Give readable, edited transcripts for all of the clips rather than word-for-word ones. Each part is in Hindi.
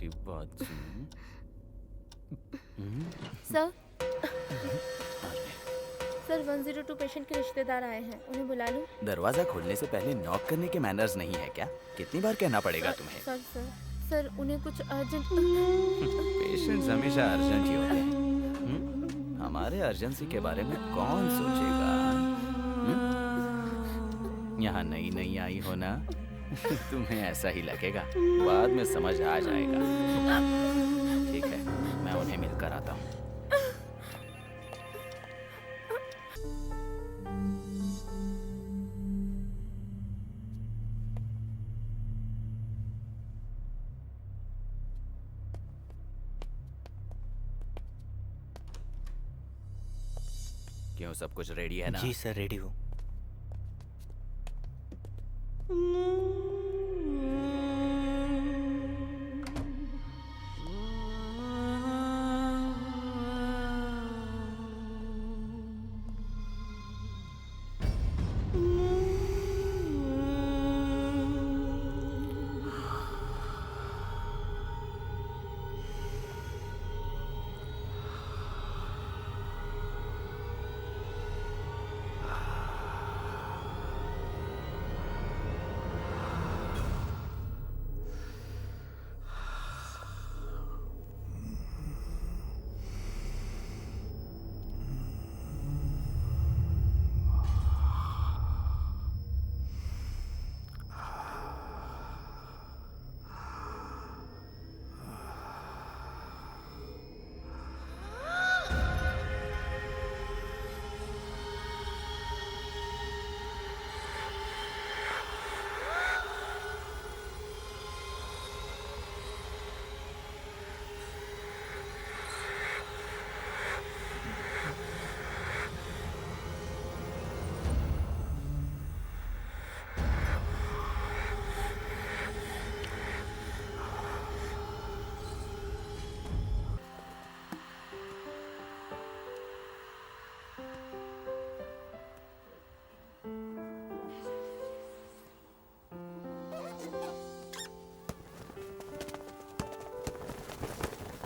की बात सुन। सर सर 102 पेशेंट के रिश्तेदार आए हैं, उन्हें बुला लूं? दरवाजा खोलने से पहले नॉक करने के मैनर्स नहीं है क्या? कितनी बार कहना पड़ेगा तुम्हें? सर सर सर उन्हें कुछ अर्जेंट। पेशेंट्स हमेशा अर्जेंट ही होते हैं। हमारे अर्जेंसी के बारे में कौन सोचेगा? यहाँ नई नई आई हो ना, तुम्हें ऐसा ही लगेगा, बाद में समझ आ जाएगा। ठीक है, मैं उन्हें मिलकर आता हूँ। क्यों, सब कुछ रेडी है ना? जी सर, रेडी हूँ।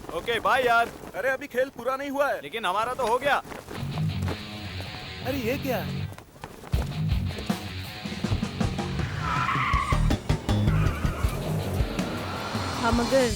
ओके बाय यार। अरे अभी खेल पूरा नहीं हुआ है। लेकिन हमारा तो हो गया। अरे ये क्या? हम अगर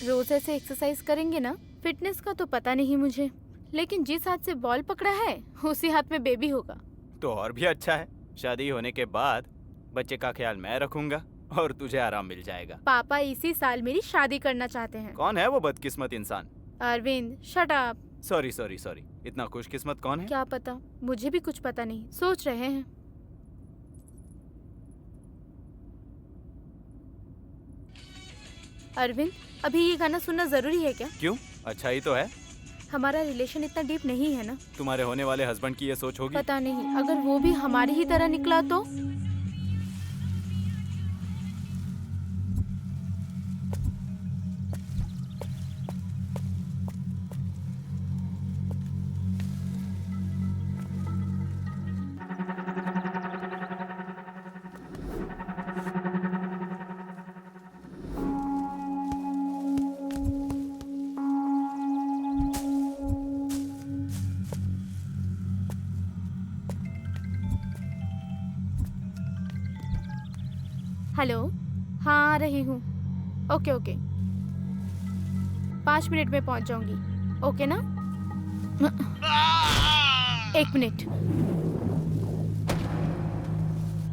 रोज ऐसे एक्सरसाइज करेंगे ना, फिटनेस का तो पता नहीं मुझे, लेकिन जिस हाथ से बॉल पकड़ा है उसी हाथ में बेबी होगा। तो और भी अच्छा है, शादी होने के बाद बच्चे का ख्याल मैं रखूंगा और तुझे आराम मिल जाएगा। पापा इसी साल मेरी शादी करना चाहते हैं। कौन है वो बदकिस्मत इंसान? Arvind, shut up. Sorry sorry sorry, इतना खुशकिस्मत कौन है? क्या पता, मुझे भी कुछ पता नहीं, सोच रहे हैं। अरविंद, अभी ये गाना सुनना जरूरी है क्या? क्यों, अच्छा ही तो है। हमारा रिलेशन इतना डीप नहीं है ना। तुम्हारे होने वाले हस्बैंड की ये सोच होगी। पता नहीं, अगर वो भी हमारी ही तरह निकला तो। हेलो, हाँ आ रही हूँ। ओके ओके, 5 मिनट में पहुँच जाऊंगी। ओके ना? 1 मिनट।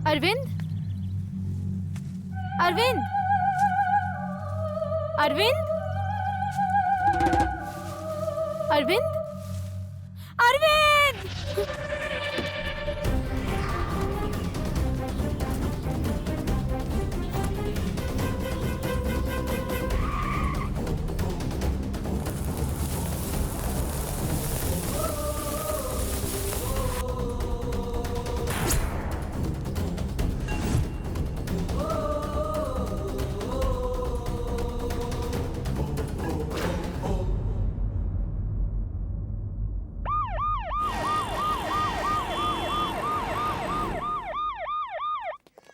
अरविंद, अरविंद, अरविंद, अरविंद, अरविंद।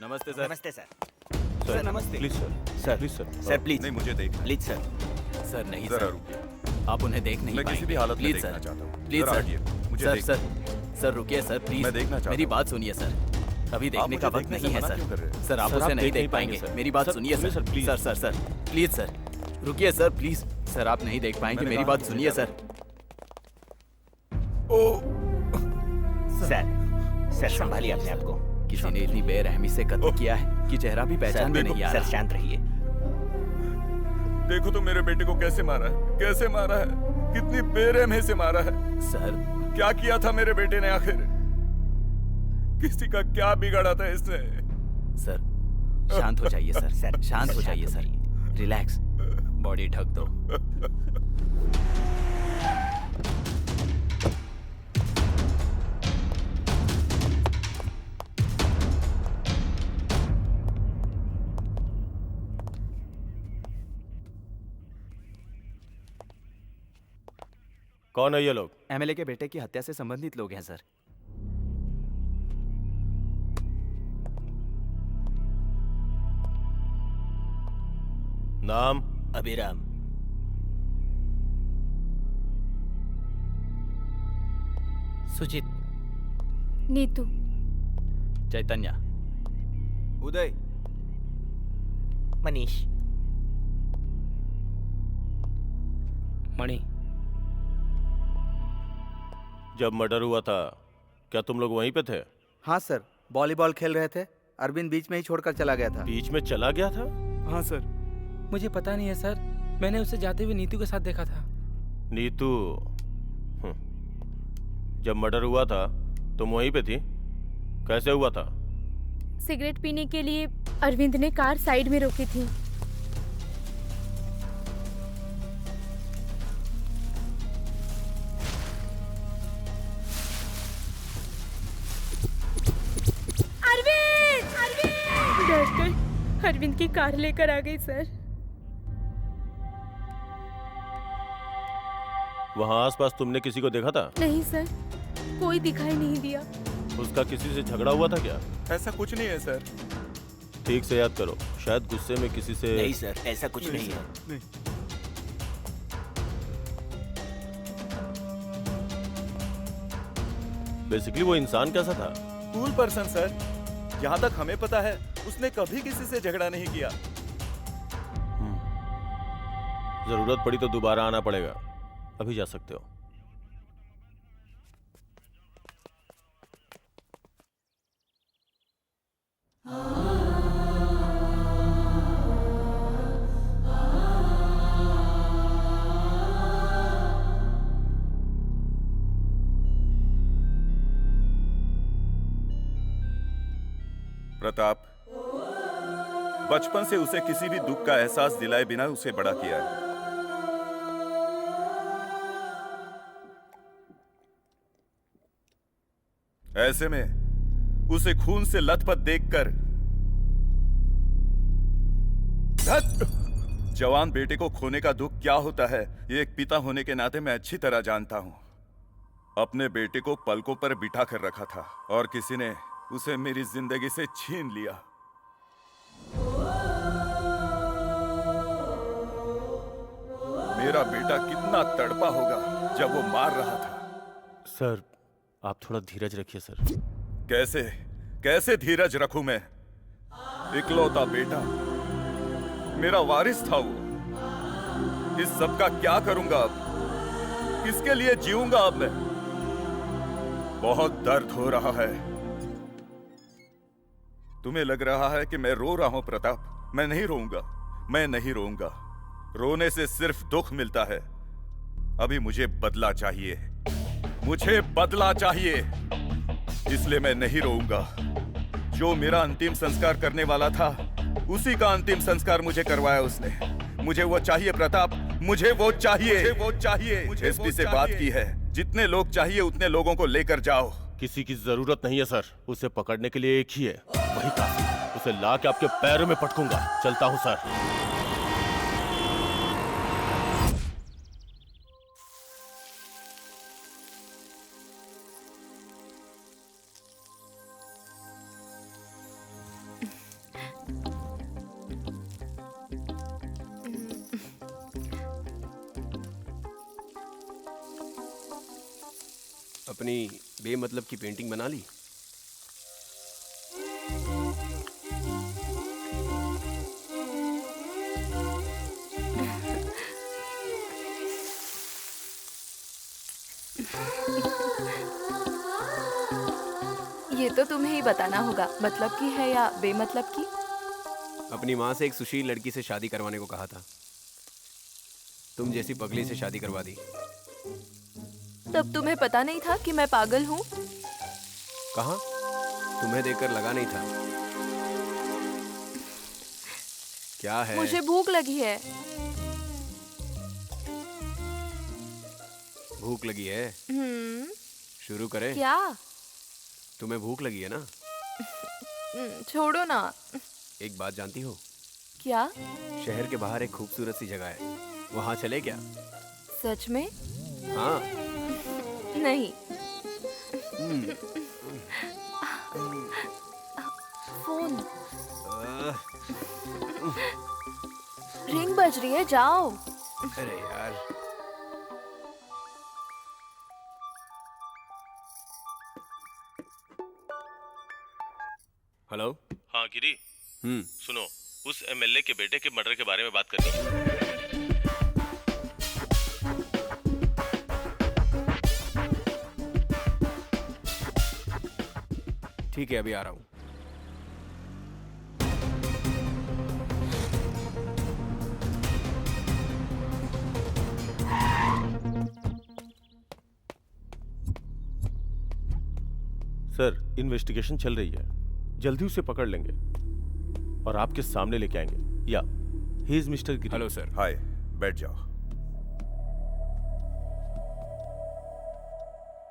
नमस्ते सर। नमस्ते सर। सर नमस्ते। Please sir, sir please sir, sir please नहीं, मुझे देखना। Please sir. सर नहीं जरा सर, रुकिए। आप उन्हें देख नहीं मैं किसी पाएंगे। भी हालत में प्लीज देखना सर, चाहता हूँ। प्लीज जरा सर। हटिए, मुझे सर देखना। सर रुकिए सर प्लीज। मैं देखना चाहता मेरी हूँ। बात सुनिए सर। अभी देखने मुझे का वक्त देखने से नहीं है मना सर। क्यों कर रहे हैं? सर आप सर, उसे आप नहीं देख देख नहीं पाएंगे। पाएंगे, सर। मेरी बात सर, सुनिए सुनिए sir. Sir, please. Sir please sir, रुकिए सर प्लीज। सर आप नहीं देख पाएंगे, मैंने मेरी कहा बात मुझे सुनिए जाना सर। सर संभालिए अपने आप को। किसी ने इतनी बेरहमी से कत्ल किया है कि चेहरा भी पहचान में नहीं आ रहा। सर शांत रहिए। देखो तो मेरे बेटे को कैसे मारा है, कैसे मारा है, कितनी बेरहमी से मारा है। सर क्या किया था मेरे बेटे ने आखिर? किसी का क्या बिगाड़ा था इसने? सर शांत हो जाइए सर। सर शांत हो जाइए सर। रिलैक्स, बॉडी ढक दो। कौन है ये लोग? एमएलए के बेटे की हत्या से संबंधित लोग हैं सर। नाम? अभिराम। सुजीत। नीतू। चैतन्य। उदय। मनीष। मणि। जब मर्डर हुआ था क्या तुम लोग वहीं पे थे? हाँ सर, वॉलीबॉल खेल रहे थे। अरविंद बीच में ही छोड़कर चला गया था। बीच में चला गया था? हाँ सर। मुझे पता नहीं है सर, मैंने उसे जाते हुए नीतू के साथ देखा था। नीतू? जब मर्डर हुआ था तुम वहीं पे थी? कैसे हुआ था? सिगरेट पीने के लिए अरविंद ने कार साइड में रोकी थी। अरविंद! अरविंद! डरकर अरविंद की कार लेकर आ गई सर। वहाँ आसपास तुमने किसी को देखा था? नहीं सर, कोई दिखाई नहीं दिया। उसका किसी से झगड़ा हुआ था क्या? ऐसा कुछ नहीं है सर। ठीक से याद करो, शायद गुस्से में किसी से। नहीं सर, ऐसा कुछ नहीं है। नहीं। बेसिकली वो इंसान कैसा था? Cool person sir. जहाँ तक हमें पता है उसने कभी किसी से झगड़ा नहीं किया। जरूरत पड़ी तो दोबारा आना पड़ेगा, अभी जा सकते हो। प्रताप, बचपन से उसे किसी भी दुख का एहसास दिलाए बिना उसे बड़ा किया है। ऐसे में उसे खून से लथपथ देखकर जवान बेटे को खोने का दुख क्या होता है, ये एक पिता होने के नाते मैं अच्छी तरह जानता हूं। अपने बेटे को पलकों पर बिठा कर रखा था और किसी ने उसे मेरी जिंदगी से छीन लिया। मेरा बेटा कितना तड़पा होगा जब वो मार रहा था। सर आप थोड़ा धीरज रखिए सर। कैसे कैसे धीरज रखूं मैं? इकलौता बेटा, मेरा वारिस था वो। इस सब का क्या करूंगा अब? किसके लिए जीऊंगा अब मैं? बहुत दर्द हो रहा है। तुम्हें लग रहा है कि मैं रो रहा हूं प्रताप? मैं नहीं रोऊंगा, मैं नहीं रोऊंगा। रोने से सिर्फ दुख मिलता है। अभी मुझे बदला चाहिए, मुझे बदला चाहिए, इसलिए मैं नहीं रोऊंगा। जो मेरा अंतिम संस्कार करने वाला था उसी का अंतिम संस्कार मुझे करवाया उसने। मुझे वो चाहिए प्रताप, मुझे वो चाहिए, मुझे वो चाहिए। एसपी से बात की है, जितने लोग चाहिए उतने लोगों को लेकर जाओ। किसी की जरूरत नहीं है सर, उसे पकड़ने के लिए एक ही है, वही काफी है। उसे ला के आपके पैरों में पटकूंगा। चलता हूं सर। अपनी बेमतलब की पेंटिंग बना ली? ये तो तुम्हें ही बताना होगा, मतलब की है या बेमतलब की। अपनी माँ से एक सुशील लड़की से शादी करवाने को कहा था, तुम जैसी पगली से शादी करवा दी। तब तुम्हें पता नहीं था कि मैं पागल हूँ? कहाँ? तुम्हें देखकर लगा नहीं था। क्या है? मुझे भूख लगी है। भूख लगी है? शुरू करें? क्या? तुम्हें भूख लगी है ना? छोड़ो ना। एक बात जानती हो? क्या? शहर के बाहर एक खूबसूरत सी जगह है, वहां चले क्या? सच में? हाँ। नहीं। फोन रिंग बज रही है, जाओ। अरे यार, हेलो। हाँ गिरी, सुनो, उस एमएलए के बेटे के मर्डर के बारे में बात करनी है। ठीक है, अभी आ रहा हूँ। सर, इन्वेस्टिगेशन चल रही है, जल्दी उसे पकड़ लेंगे और आपके सामने लेके आएंगे। या he is mister Giri. Hello sir. Hi, बैठ जाओ।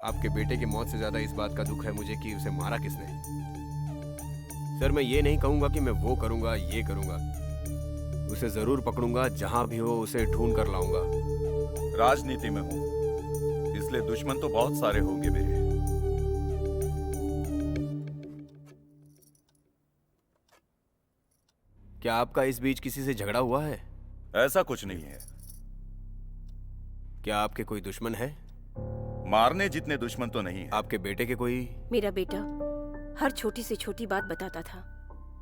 आपके बेटे की मौत से ज्यादा इस बात का दुख है मुझे कि उसे मारा किसने। सर, मैं ये नहीं कहूंगा कि मैं वो करूंगा ये करूंगा, उसे जरूर पकड़ूंगा, जहां भी हो उसे ढूंढ कर लाऊंगा। राजनीति में हूं, इसलिए दुश्मन तो बहुत सारे होंगे मेरे। क्या आपका इस बीच किसी से झगड़ा हुआ है? ऐसा कुछ नहीं है। क्या आपके कोई दुश्मन है? मारने जितने दुश्मन तो नहीं है। आपके बेटे के कोई? मेरा बेटा हर छोटी से छोटी बात बताता था,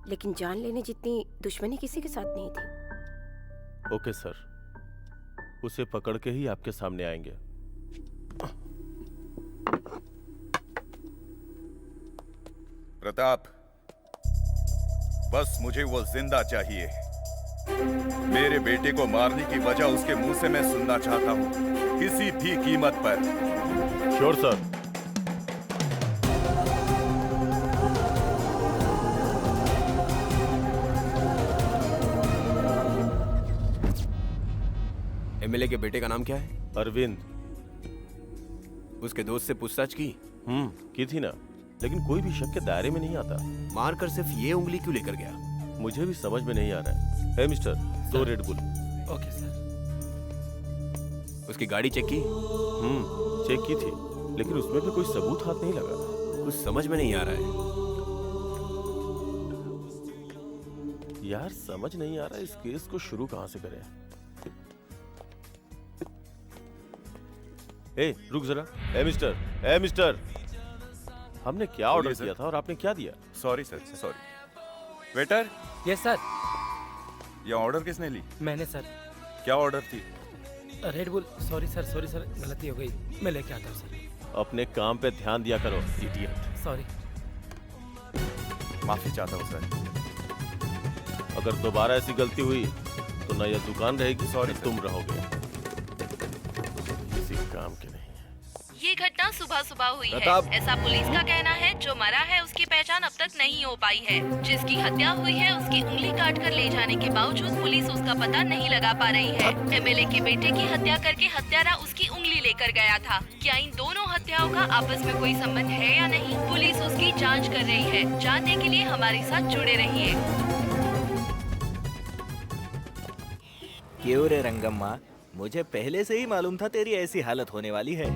लेकिन जान लेने जितनी दुश्मनी किसी के साथ नहीं थी। ओके सर, उसे पकड़ के ही आपके सामने आएंगे। प्रताप, बस मुझे वो जिंदा चाहिए। मेरे बेटे को मारने की वजह उसके मुंह से मैं सुनना चाहता हूं, किसी भी कीमत पर। Sure sir. एमएलए के बेटे का नाम क्या है? अरविंद। उसके दोस्त से पूछताछ की? की थी ना, लेकिन कोई भी शक के दायरे में नहीं आता। मारकर सिर्फ ये उंगली क्यों लेकर गया? मुझे भी समझ में नहीं आ रहा है। Hey mister, 2 red bull. Okay sir. उसकी गाड़ी चेक की? चेक की थी, लेकिन उसमें भी कोई सबूत हाथ नहीं लगा। कुछ समझ में नहीं आ रहा है यार, समझ नहीं आ रहा इस केस को शुरू कहां से करें। ए, रुक जरा। ए मिस्टर, हमने क्या ऑर्डर किया था और आपने क्या दिया? Sorry sir, sorry. Waiter. Yes sir. ये ऑर्डर किसने ली? मैंने सर। क्या ऑर्डर थी? Red bull. सॉरी सर, गलती हो गई, मैं लेके आता हूँ सर। अपने काम पे ध्यान दिया करो, इडियट। सॉरी। माफी चाहता हूँ सर। अगर दोबारा ऐसी गलती हुई तो न यह दुकान रहेगी, सॉरी तुम रहोगे। किसी काम के नहीं। ये घटना सुबह सुबह हुई है, प्रताप। ऐसा पुलिस का कहना है। जो मरा है उसकी पहचान अब तक नहीं हो पाई है। जिसकी हत्या हुई है उसकी उंगली काट कर ले जाने के बावजूद पुलिस उसका पता नहीं लगा पा रही है। एमएलए के बेटे की हत्या करके हत्यारा उसकी उंगली लेकर गया था। क्या इन दोनों हत्याओं का आपस में कोई संबंध है या नहीं, पुलिस उसकी जाँच कर रही है। जानने के लिए हमारे साथ जुड़े रहिए। क्यों रे रंगम्मा, मुझे पहले से ही मालूम था तेरी ऐसी हालत होने वाली है।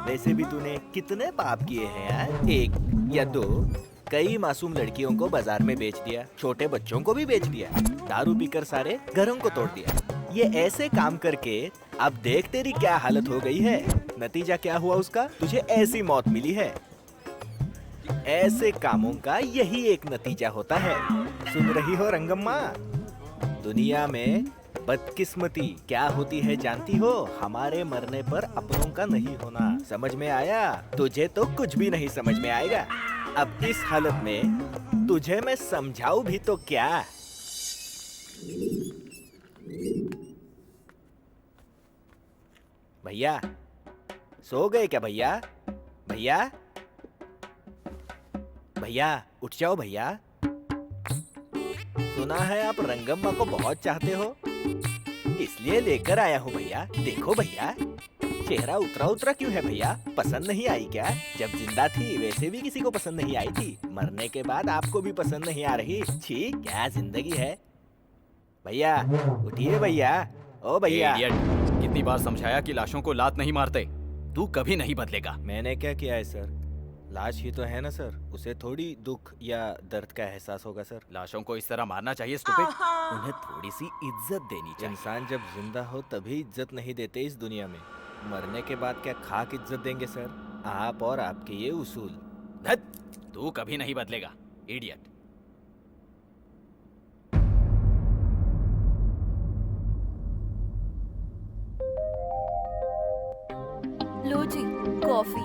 वैसे भी तूने कितने पाप किए हैं यार? 1 या 2? कई मासूम लड़कियों को बाजार में बेच दिया, छोटे बच्चों को भी बेच दिया, दारू पीकर सारे घरों को तोड़ दिया। ये ऐसे काम करके अब देख तेरी क्या हालत हो गई है। नतीजा क्या हुआ उसका? तुझे ऐसी मौत मिली है। ऐसे कामों का यही एक नतीजा होता है। सुन रही हो रंगम्मा? दुनिया में बदकिस्मती क्या होती है जानती हो? हमारे मरने पर अपनों का नहीं होना। समझ में आया? तुझे तो कुछ भी नहीं समझ में आएगा। अब इस हालत में तुझे मैं समझाऊं भी तो क्या? भैया सो गए क्या भैया? भैया भैया उठ जाओ भैया। सुना है आप रंगम्मा को बहुत चाहते हो, इसलिए लेकर आया हूँ भैया। देखो भैया, चेहरा उतरा उतरा क्यों है भैया? पसंद नहीं आई क्या? जब जिंदा थी वैसे भी किसी को पसंद नहीं आई थी, मरने के बाद आपको भी पसंद नहीं आ रही। छी, क्या जिंदगी है। भैया उठिए भैया। ओ भैया। इडियट, कितनी बार समझाया कि लाशों को लात नहीं मारते। तू कभी नहीं बदलेगा। मैंने क्या किया है सर? लाश ही तो है ना सर, उसे थोड़ी दुख या दर्द का एहसास होगा सर। लाशों को इस तरह मारना चाहिए स्टूपिड। उन्हें थोड़ी सी इज्जत देनी चाहिए। इंसान जब जिंदा हो तभी इज्जत नहीं देते इस दुनिया में। मरने के बाद क्या खाक इज्जत देंगे सर? आप और आपके ये उसूल। धत, तू कभी नहीं बदलेगा इडियट। लो जी कॉफी।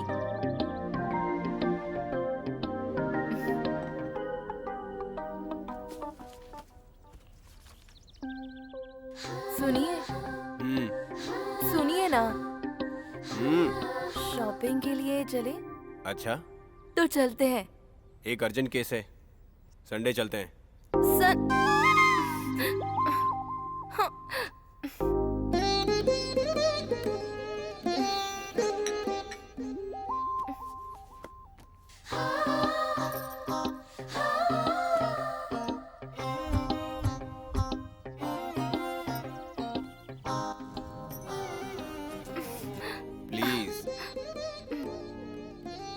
सुनिए सुनिए ना, शॉपिंग के लिए चले? अच्छा तो चलते हैं। एक अर्जेंट केस है, संडे चलते हैं।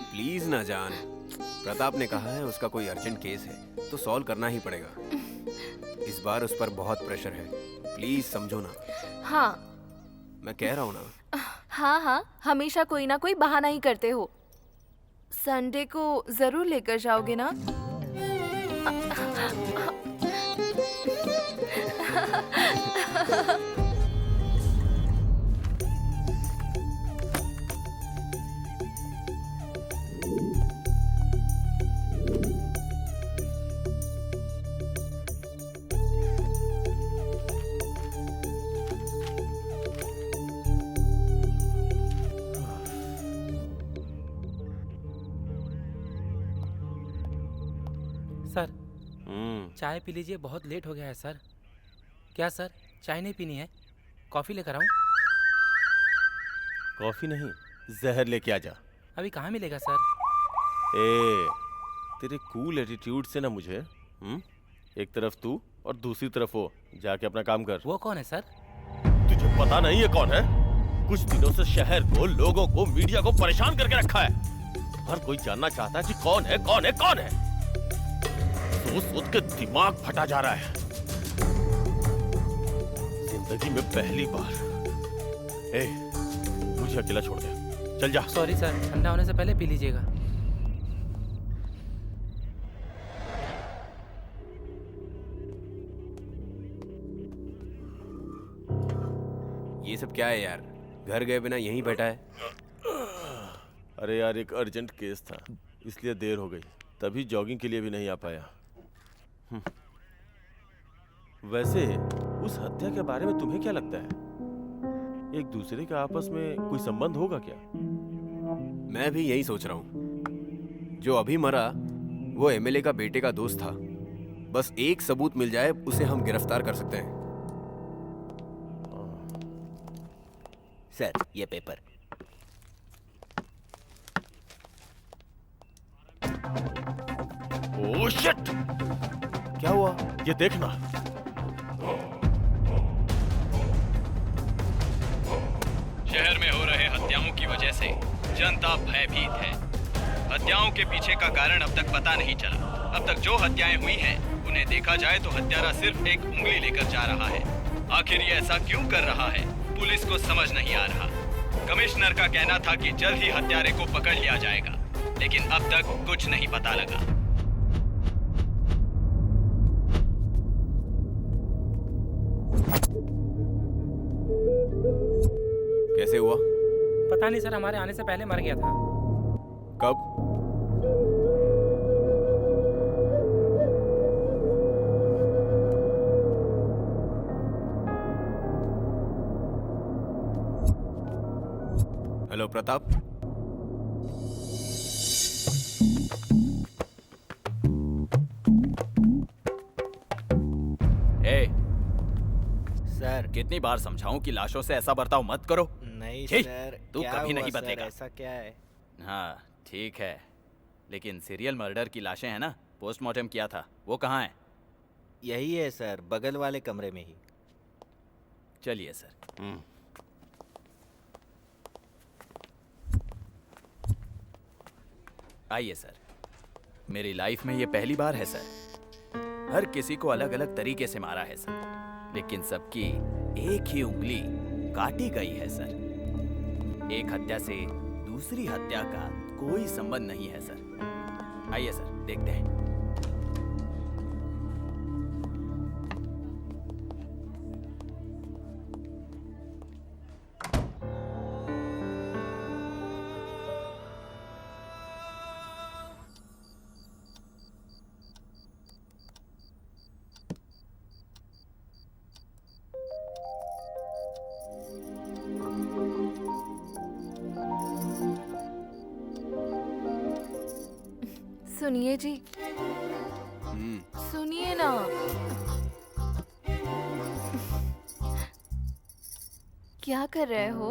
प्लीज ना जान, प्रताप ने कहा है उसका कोई अर्जेंट केस है तो सॉल्व करना ही पड़ेगा। इस बार उस पर बहुत प्रेशर है, प्लीज समझो ना। हाँ मैं कह रहा हूँ ना। हाँ हाँ, हमेशा कोई ना कोई बहाना ही करते हो। संडे को जरूर लेकर जाओगे ना? सर चाय पी लीजिए, बहुत लेट हो गया है सर। क्या सर, चाय नहीं पीनी है? कॉफ़ी लेकर आऊं? कॉफी नहीं, जहर लेके आ जा। अभी कहाँ मिलेगा सर? ए, तेरे कूल एटीट्यूड से ना मुझे एक तरफ तू और दूसरी तरफ वो, जाके अपना काम कर। वो कौन है सर? तुझे पता नहीं है कौन है? कुछ दिनों से शहर को, लोगों को, मीडिया को परेशान करके रखा है। हर कोई जानना चाहता है कि कौन है, कौन है, कौन है। सोच के दिमाग फटा जा रहा है। जिंदगी में पहली बार। ए, मुझे अकेला छोड़ दे, चल जा। सॉरी सर, ठंडा होने से पहले पी लीजिएगा। ये सब क्या है यार? घर गए बिना यहीं बैठा है। अरे यार, एक अर्जेंट केस था इसलिए देर हो गई, तभी जॉगिंग के लिए भी नहीं आ पाया। वैसे उस हत्या के बारे में तुम्हें क्या लगता है? एक दूसरे का आपस में कोई संबंध होगा क्या? मैं भी यही सोच रहा हूँ। जो अभी मरा वो एमएलए का बेटे का दोस्त था। बस एक सबूत मिल जाए, उसे हम गिरफ्तार कर सकते हैं। सर ये पेपर। Oh shit! क्या हुआ? ये देखना। शहर में हो रहे हत्याओं की वजह से जनता भयभीत है। हत्याओं के पीछे का कारण अब तक पता नहीं चला। अब तक जो हत्याएं हुई हैं, उन्हें देखा जाए तो हत्यारा सिर्फ एक उंगली लेकर जा रहा है। आखिर ये ऐसा क्यों कर रहा है, पुलिस को समझ नहीं आ रहा। कमिश्नर का कहना था कि जल्द ही हत्यारे को पकड़ लिया जाएगा, लेकिन अब तक कुछ नहीं पता लगा। कैसे हुआ? पता नहीं सर, हमारे आने से पहले मर गया था। कब? हेलो प्रताप। ए, सर कितनी बार समझाऊं कि लाशों से ऐसा बर्ताव मत करो? नहीं छी, सर, तू क्या कभी हुआ नहीं सर? बदलेगा। ऐसा क्या है? हाँ ठीक है, लेकिन सीरियल मर्डर की लाशें हैं ना, पोस्टमार्टम किया था, वो कहाँ है? यही है सर, बगल वाले कमरे में ही। चलिए सर। आइए सर। मेरी लाइफ में ये पहली बार है सर। हर किसी को अलग अलग तरीके से मारा है सर, लेकिन सबकी एक ही उंगली काटी गई है सर। एक हत्या से दूसरी हत्या का कोई संबंध नहीं है सर। आइए सर, देखते हैं। सुनिए जी, सुनिए ना। क्या कर रहे हो?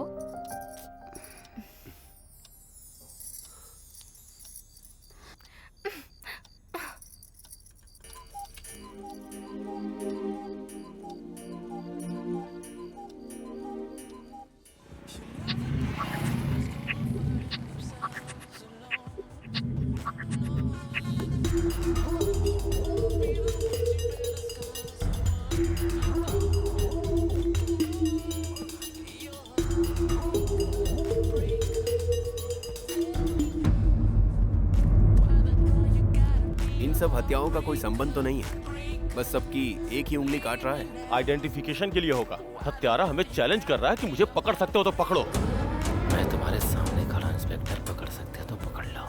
सब हत्याओं का कोई संबंध तो नहीं है, बस सबकी एक ही उंगली काट रहा है। आइडेंटिफिकेशन के लिए होगा। हत्यारा हमें चैलेंज कर रहा है कि मुझे पकड़ सकते हो तो पकड़ो। मैं तुम्हारे सामने खड़ा इंस्पेक्टर, पकड़ सकते हो तो पकड़ लो।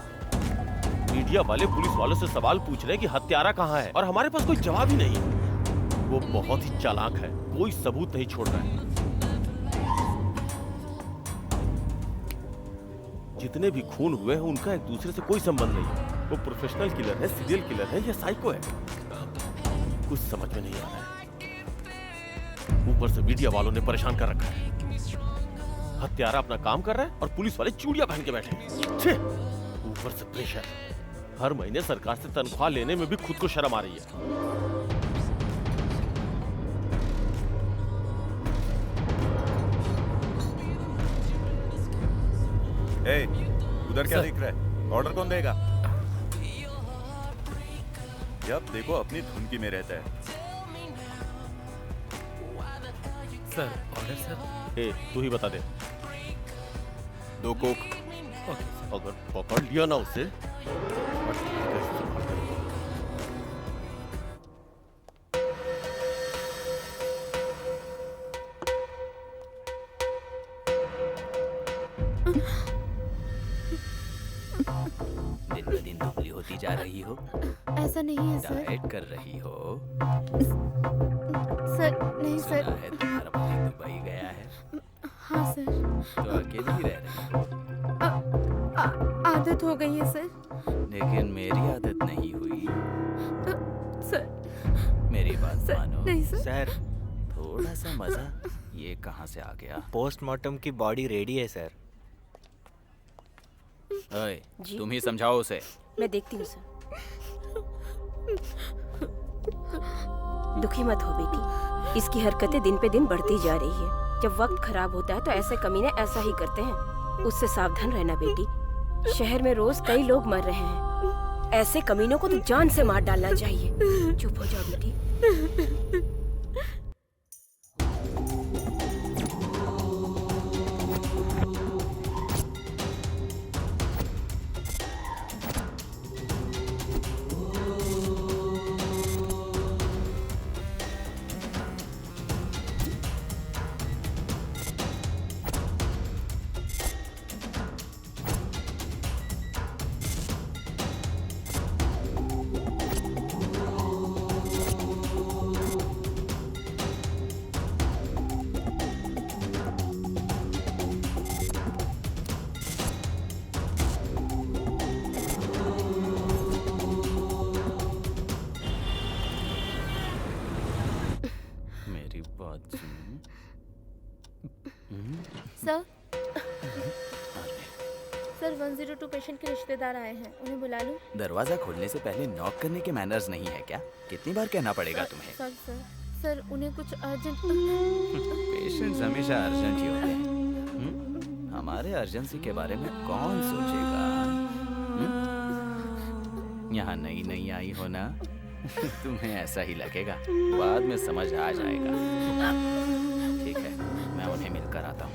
मीडिया वाले पुलिस वालों से सवाल पूछ रहे हैं कि हत्यारा कहाँ है, और हमारे पास कोई जवाब ही नहीं है। वो बहुत ही चालाक है, कोई सबूत नहीं छोड़ रहा है। जितने भी खून हुए हैं उनका एक दूसरे से कोई संबंध नहीं है। वो प्रोफेशनल किलर है, सीरियल किलर है या साइको है, कुछ समझ में नहीं आ रहा है। ऊपर से मीडिया वालों ने परेशान कर रखा है। हत्यारा अपना काम कर रहा है और पुलिस वाले चूड़ियां पहन के बैठे हैं। ऊपर से प्रेशर। हर महीने सरकार से तनख्वाह लेने में भी खुद को शर्म आ रही है। उधर क्या दिख रहा है? ऑर्डर कौन देगा? अब देखो अपनी धुन की में रहता है। Sir order sir. तू ही बता दे। 2 कोक। अगर पकड़ लिया ना उसे। दिन ब दिन दुबली होती जा रही हो। ऐसा नहीं है सर। डाइट कर रही हो। सर नहीं सर। सुना है तुम्हारा पति दुबई गया है। हाँ सर। तो अकेली ही रह रही हो। आदत हो गई है सर। लेकिन मेरी आदत नहीं हुई। सर मेरी बात मानो। नहीं सर। सर थोड़ा सा मजा ये कहाँ से आ गया? पोस्टमार्टम की बॉडी रेडी है सर। ओए, जी? तुम ही समझाओ उसे। मैं देखती हूँ सर। दुखी मत हो बेटी, इसकी हरकतें दिन पे दिन बढ़ती जा रही है। जब वक्त खराब होता है तो ऐसे कमीने ऐसा ही करते हैं। उससे सावधान रहना बेटी। शहर में रोज कई लोग मर रहे हैं। ऐसे कमीनों को तो जान से मार डालना चाहिए। चुप हो जाओ बेटी। सर सर 102 पेशेंट के रिश्तेदार आए हैं, उन्हें बुला लूं? दरवाजा खोलने से पहले नॉक करने के मैनर्स नहीं है क्या? कितनी बार कहना पड़ेगा तुम्हें? सर उन्हें कुछ अर्जेंट। पेशेंट्स हमेशा अर्जेंट ही होते हैं। हमारे अर्जेंसी के बारे में कौन सोचेगा? यहाँ नई नई आई हो ना, तुम्हें ऐसा ही लगेगा, बाद में समझ आ जाएगा। ठीक है, मैं उन्हें मिलकर आता हूँ।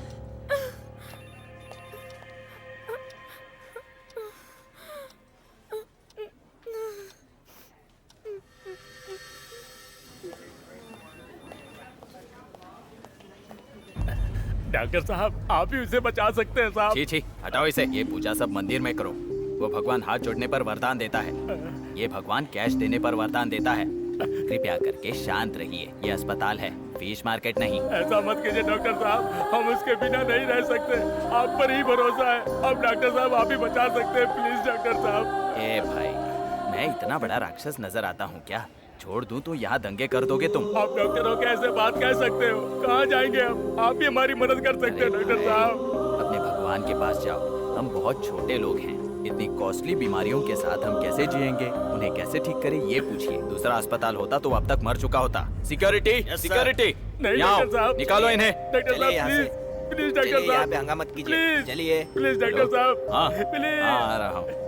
डॉक्टर साहब, आप ही उसे बचा सकते हैं साहब। छी छी, हटाओ इसे। ये पूजा सब मंदिर में करो। वो भगवान हाथ जोड़ने पर वरदान देता है, ये भगवान कैश देने पर वरदान देता है। कृपया करके शांत रहिए, ये अस्पताल है, फिश मार्केट नहीं। ऐसा मत कीजिए डॉक्टर साहब, हम उसके बिना नहीं रह सकते। आप पर ही भरोसा है। अब डॉक्टर साहब आप ही बचा सकते हैं, प्लीज डॉक्टर साहब। ए भाई, मैं इतना बड़ा राक्षस नजर आता हूँ क्या? छोड़ दूं तो यहाँ दंगे कर दोगे तुम। आप डॉक्टरों के ऐसे बात कह सकते हो? कहाँ जाएंगे हम? आप ही हमारी मदद कर सकते हैं डॉक्टर साहब। अपने भगवान के पास जाओ। हम बहुत छोटे लोग हैं, इतनी कॉस्टली बीमारियों के साथ हम कैसे जिएंगे? उन्हें कैसे ठीक करें ये पूछिए। दूसरा अस्पताल होता तो अब तक मर चुका होता। सिक्योरिटी, सिक्योरिटी, नहीं डॉक्टर साहब, निकालो इन्हें। डॉक्टर साहब प्लीज डॉक्टर साहब, हंगामा मत कीजिए। चलिए प्लीज डॉक्टर साहब, हाँ प्लीज। आ रहा हूँ।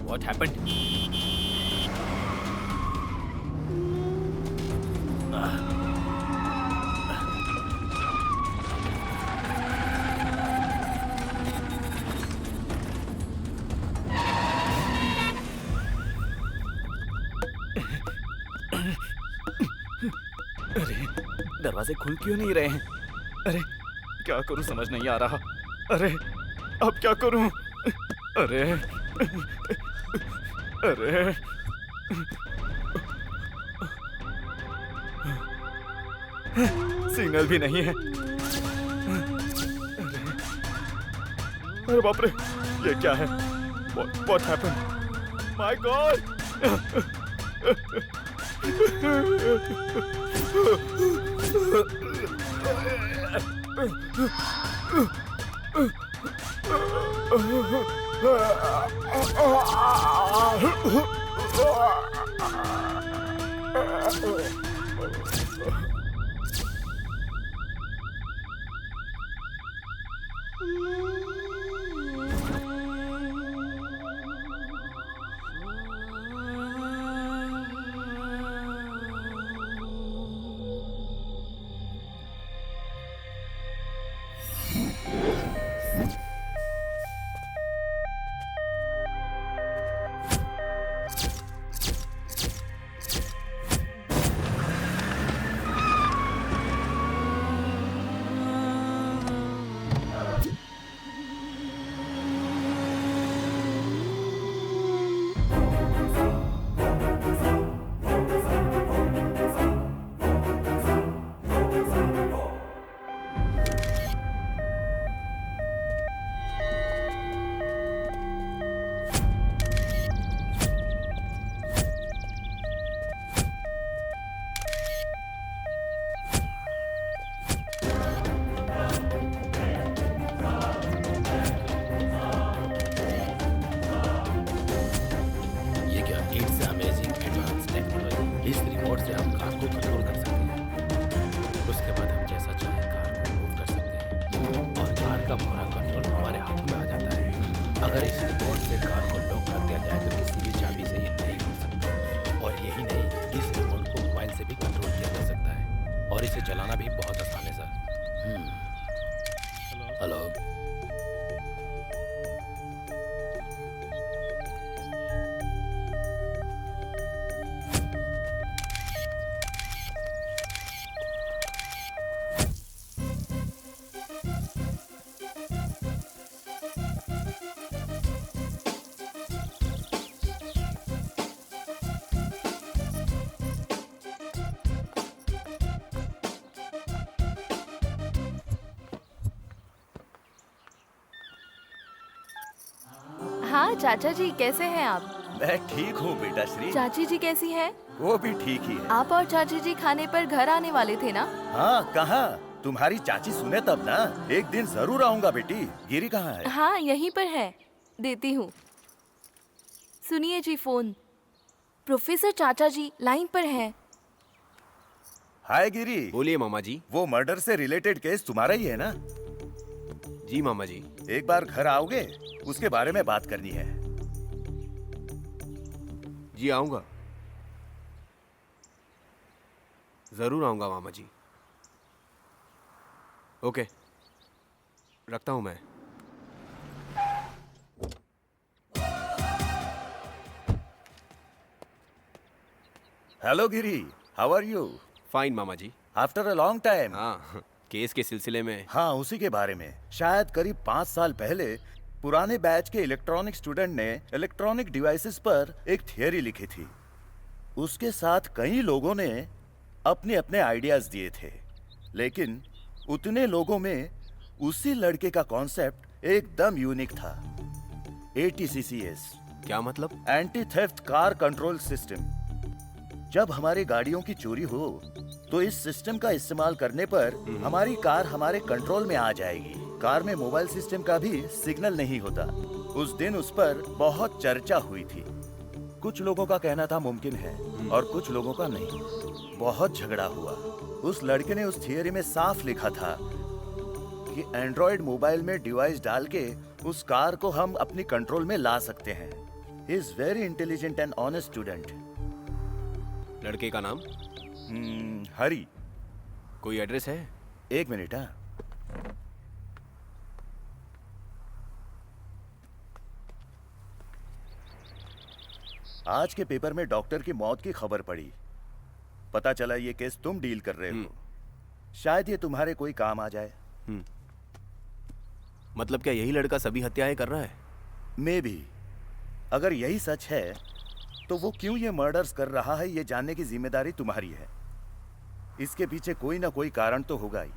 What happened? अरे, दरवाजे खुल क्यों नहीं रहे हैं? अरे, क्या करूं समझ नहीं आ रहा। अरे, अब क्या करूं? अरे, अरे, सिग्नल भी नहीं है। अरे बाप रे, ये क्या है? What happened? My God! चलाना भी बहुत आसान है सर। हेलो। हाँ चाचा जी, कैसे हैं आप? मैं ठीक हूँ बेटा श्री। चाची जी कैसी हैं? वो भी ठीक ही है। आप और चाची जी खाने पर घर आने वाले थे ना? हाँ, कहाँ? तुम्हारी चाची सुने तब ना। एक दिन जरूर आऊंगा बेटी। गिरी कहाँ है? हाँ यहीं पर है, देती हूँ। सुनिए जी फोन। प्रोफेसर चाचा जी लाइन पर हैं। हाय गिरी। बोलिए मामा जी। वो मर्डर से रिलेटेड केस तुम्हारा ही है ना? जी मामा जी। एक बार घर आओगे? उसके बारे में बात करनी है। जी आऊंगा, जरूर आऊंगा मामा जी। ओके, रखता हूं मैं। Hello Giri, how are you? Fine मामा जी। After a long time. हाँ, केस के सिलसिले में। हाँ, उसी के बारे में। शायद करीब 5 साल पहले पुराने बैच के इलेक्ट्रॉनिक स्टूडेंट ने इलेक्ट्रॉनिक डिवाइसेस पर एक थियरी लिखी थी। उसके साथ कई लोगों ने अपने अपने आइडियाज दिए थे, लेकिन उतने लोगों में उसी लड़के का कॉन्सेप्ट एकदम यूनिक था। ATCCS। क्या मतलब? Anti theft car control system. जब हमारी गाड़ियों की चोरी हो तो इस सिस्टम का इस्तेमाल करने पर हमारी कार हमारे कंट्रोल में आ जाएगी। कार में मोबाइल सिस्टम का भी सिग्नल नहीं होता। उस दिन उस पर बहुत चर्चा हुई थी। कुछ लोगों का कहना था मुमकिन है और कुछ लोगों का नहीं। बहुत झगड़ा हुआ। उस लड़के ने उस थियरी में साफ लिखा था कि एंड्रॉयड मोबाइल में डिवाइस डाल के उस कार को हम अपनी कंट्रोल में ला सकते हैं। He is very intelligent and honest student. लड़के का नाम? हरी। कोई एड्रेस है? एक मिनट। हाँ, आज के पेपर में डॉक्टर की मौत की खबर पड़ी। पता चला ये केस तुम डील कर रहे हो। शायद ये तुम्हारे कोई काम आ जाए। मतलब क्या यही लड़का सभी हत्याएं कर रहा है? मे भी। अगर यही सच है तो वो क्यों ये मर्डर्स कर रहा है, ये जानने की जिम्मेदारी तुम्हारी है। इसके पीछे कोई ना कोई कारण तो होगा ही।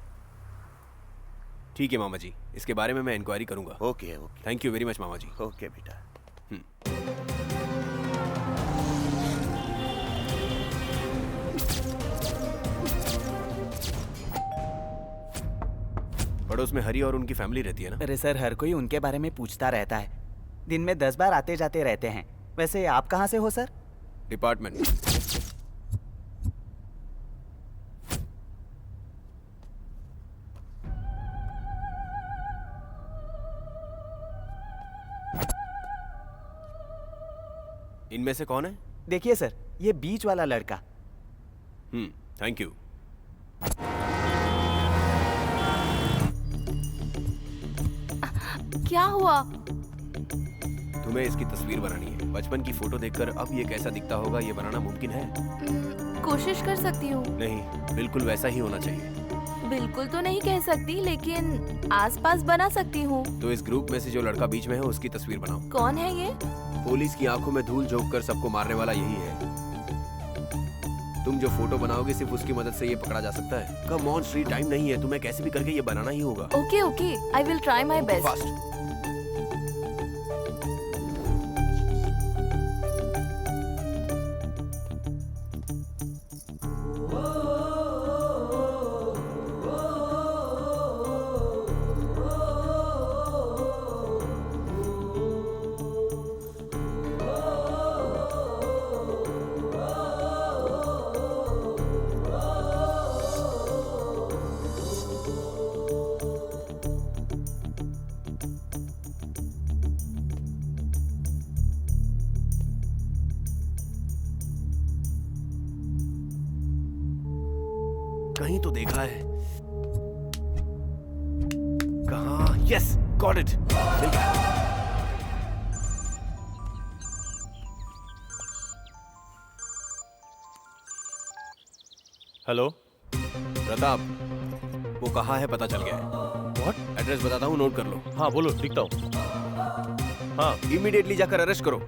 ठीक है मामा जी, इसके बारे में मैं इंक्वायरी करूंगा। Okay okay. Thank you very much मामा जी। ओके बेटा। पड़ोस में हरी और उनकी फैमिली रहती है ना? अरे सर, हर कोई उनके बारे में पूछता रहता है। दिन में 10 बार आते जाते रहते हैं। वैसे आप कहाँ से हो सर? डिपार्टमेंट। इनमें से कौन है? देखिए सर, ये बीच वाला लड़का। Thank you. क्या हुआ? तुम्हें इसकी तस्वीर बनानी है। बचपन की फोटो देखकर अब ये कैसा दिखता होगा ये बनाना मुमकिन है? कोशिश कर सकती हूँ। नहीं, बिल्कुल वैसा ही होना चाहिए। बिल्कुल तो नहीं कह सकती, लेकिन आसपास बना सकती हूँ। तो इस ग्रुप में से जो लड़का बीच में है उसकी तस्वीर बनाओ। कौन है ये? पुलिस की आंखों में धूल झोंक कर सबको मारने वाला यही है। तुम जो फोटो बनाओगे सिर्फ उसकी मदद से ये पकड़ा जा सकता है। कम ऑन श्री, टाइम नहीं है, तुम्हें कैसे भी करके ये बनाना ही होगा। Okay okay, I will try my best. Fast. कहीं तो देखा है। कहाँ? यस, गॉट इट, मिल गया। हेलो प्रताप, वो कहाँ है पता चल गया है। व्हाट? एड्रेस बताता हूँ, नोट कर लो। हाँ बोलो, लिखता हूँ। हाँ, इमीडिएटली जाकर अरेस्ट करो।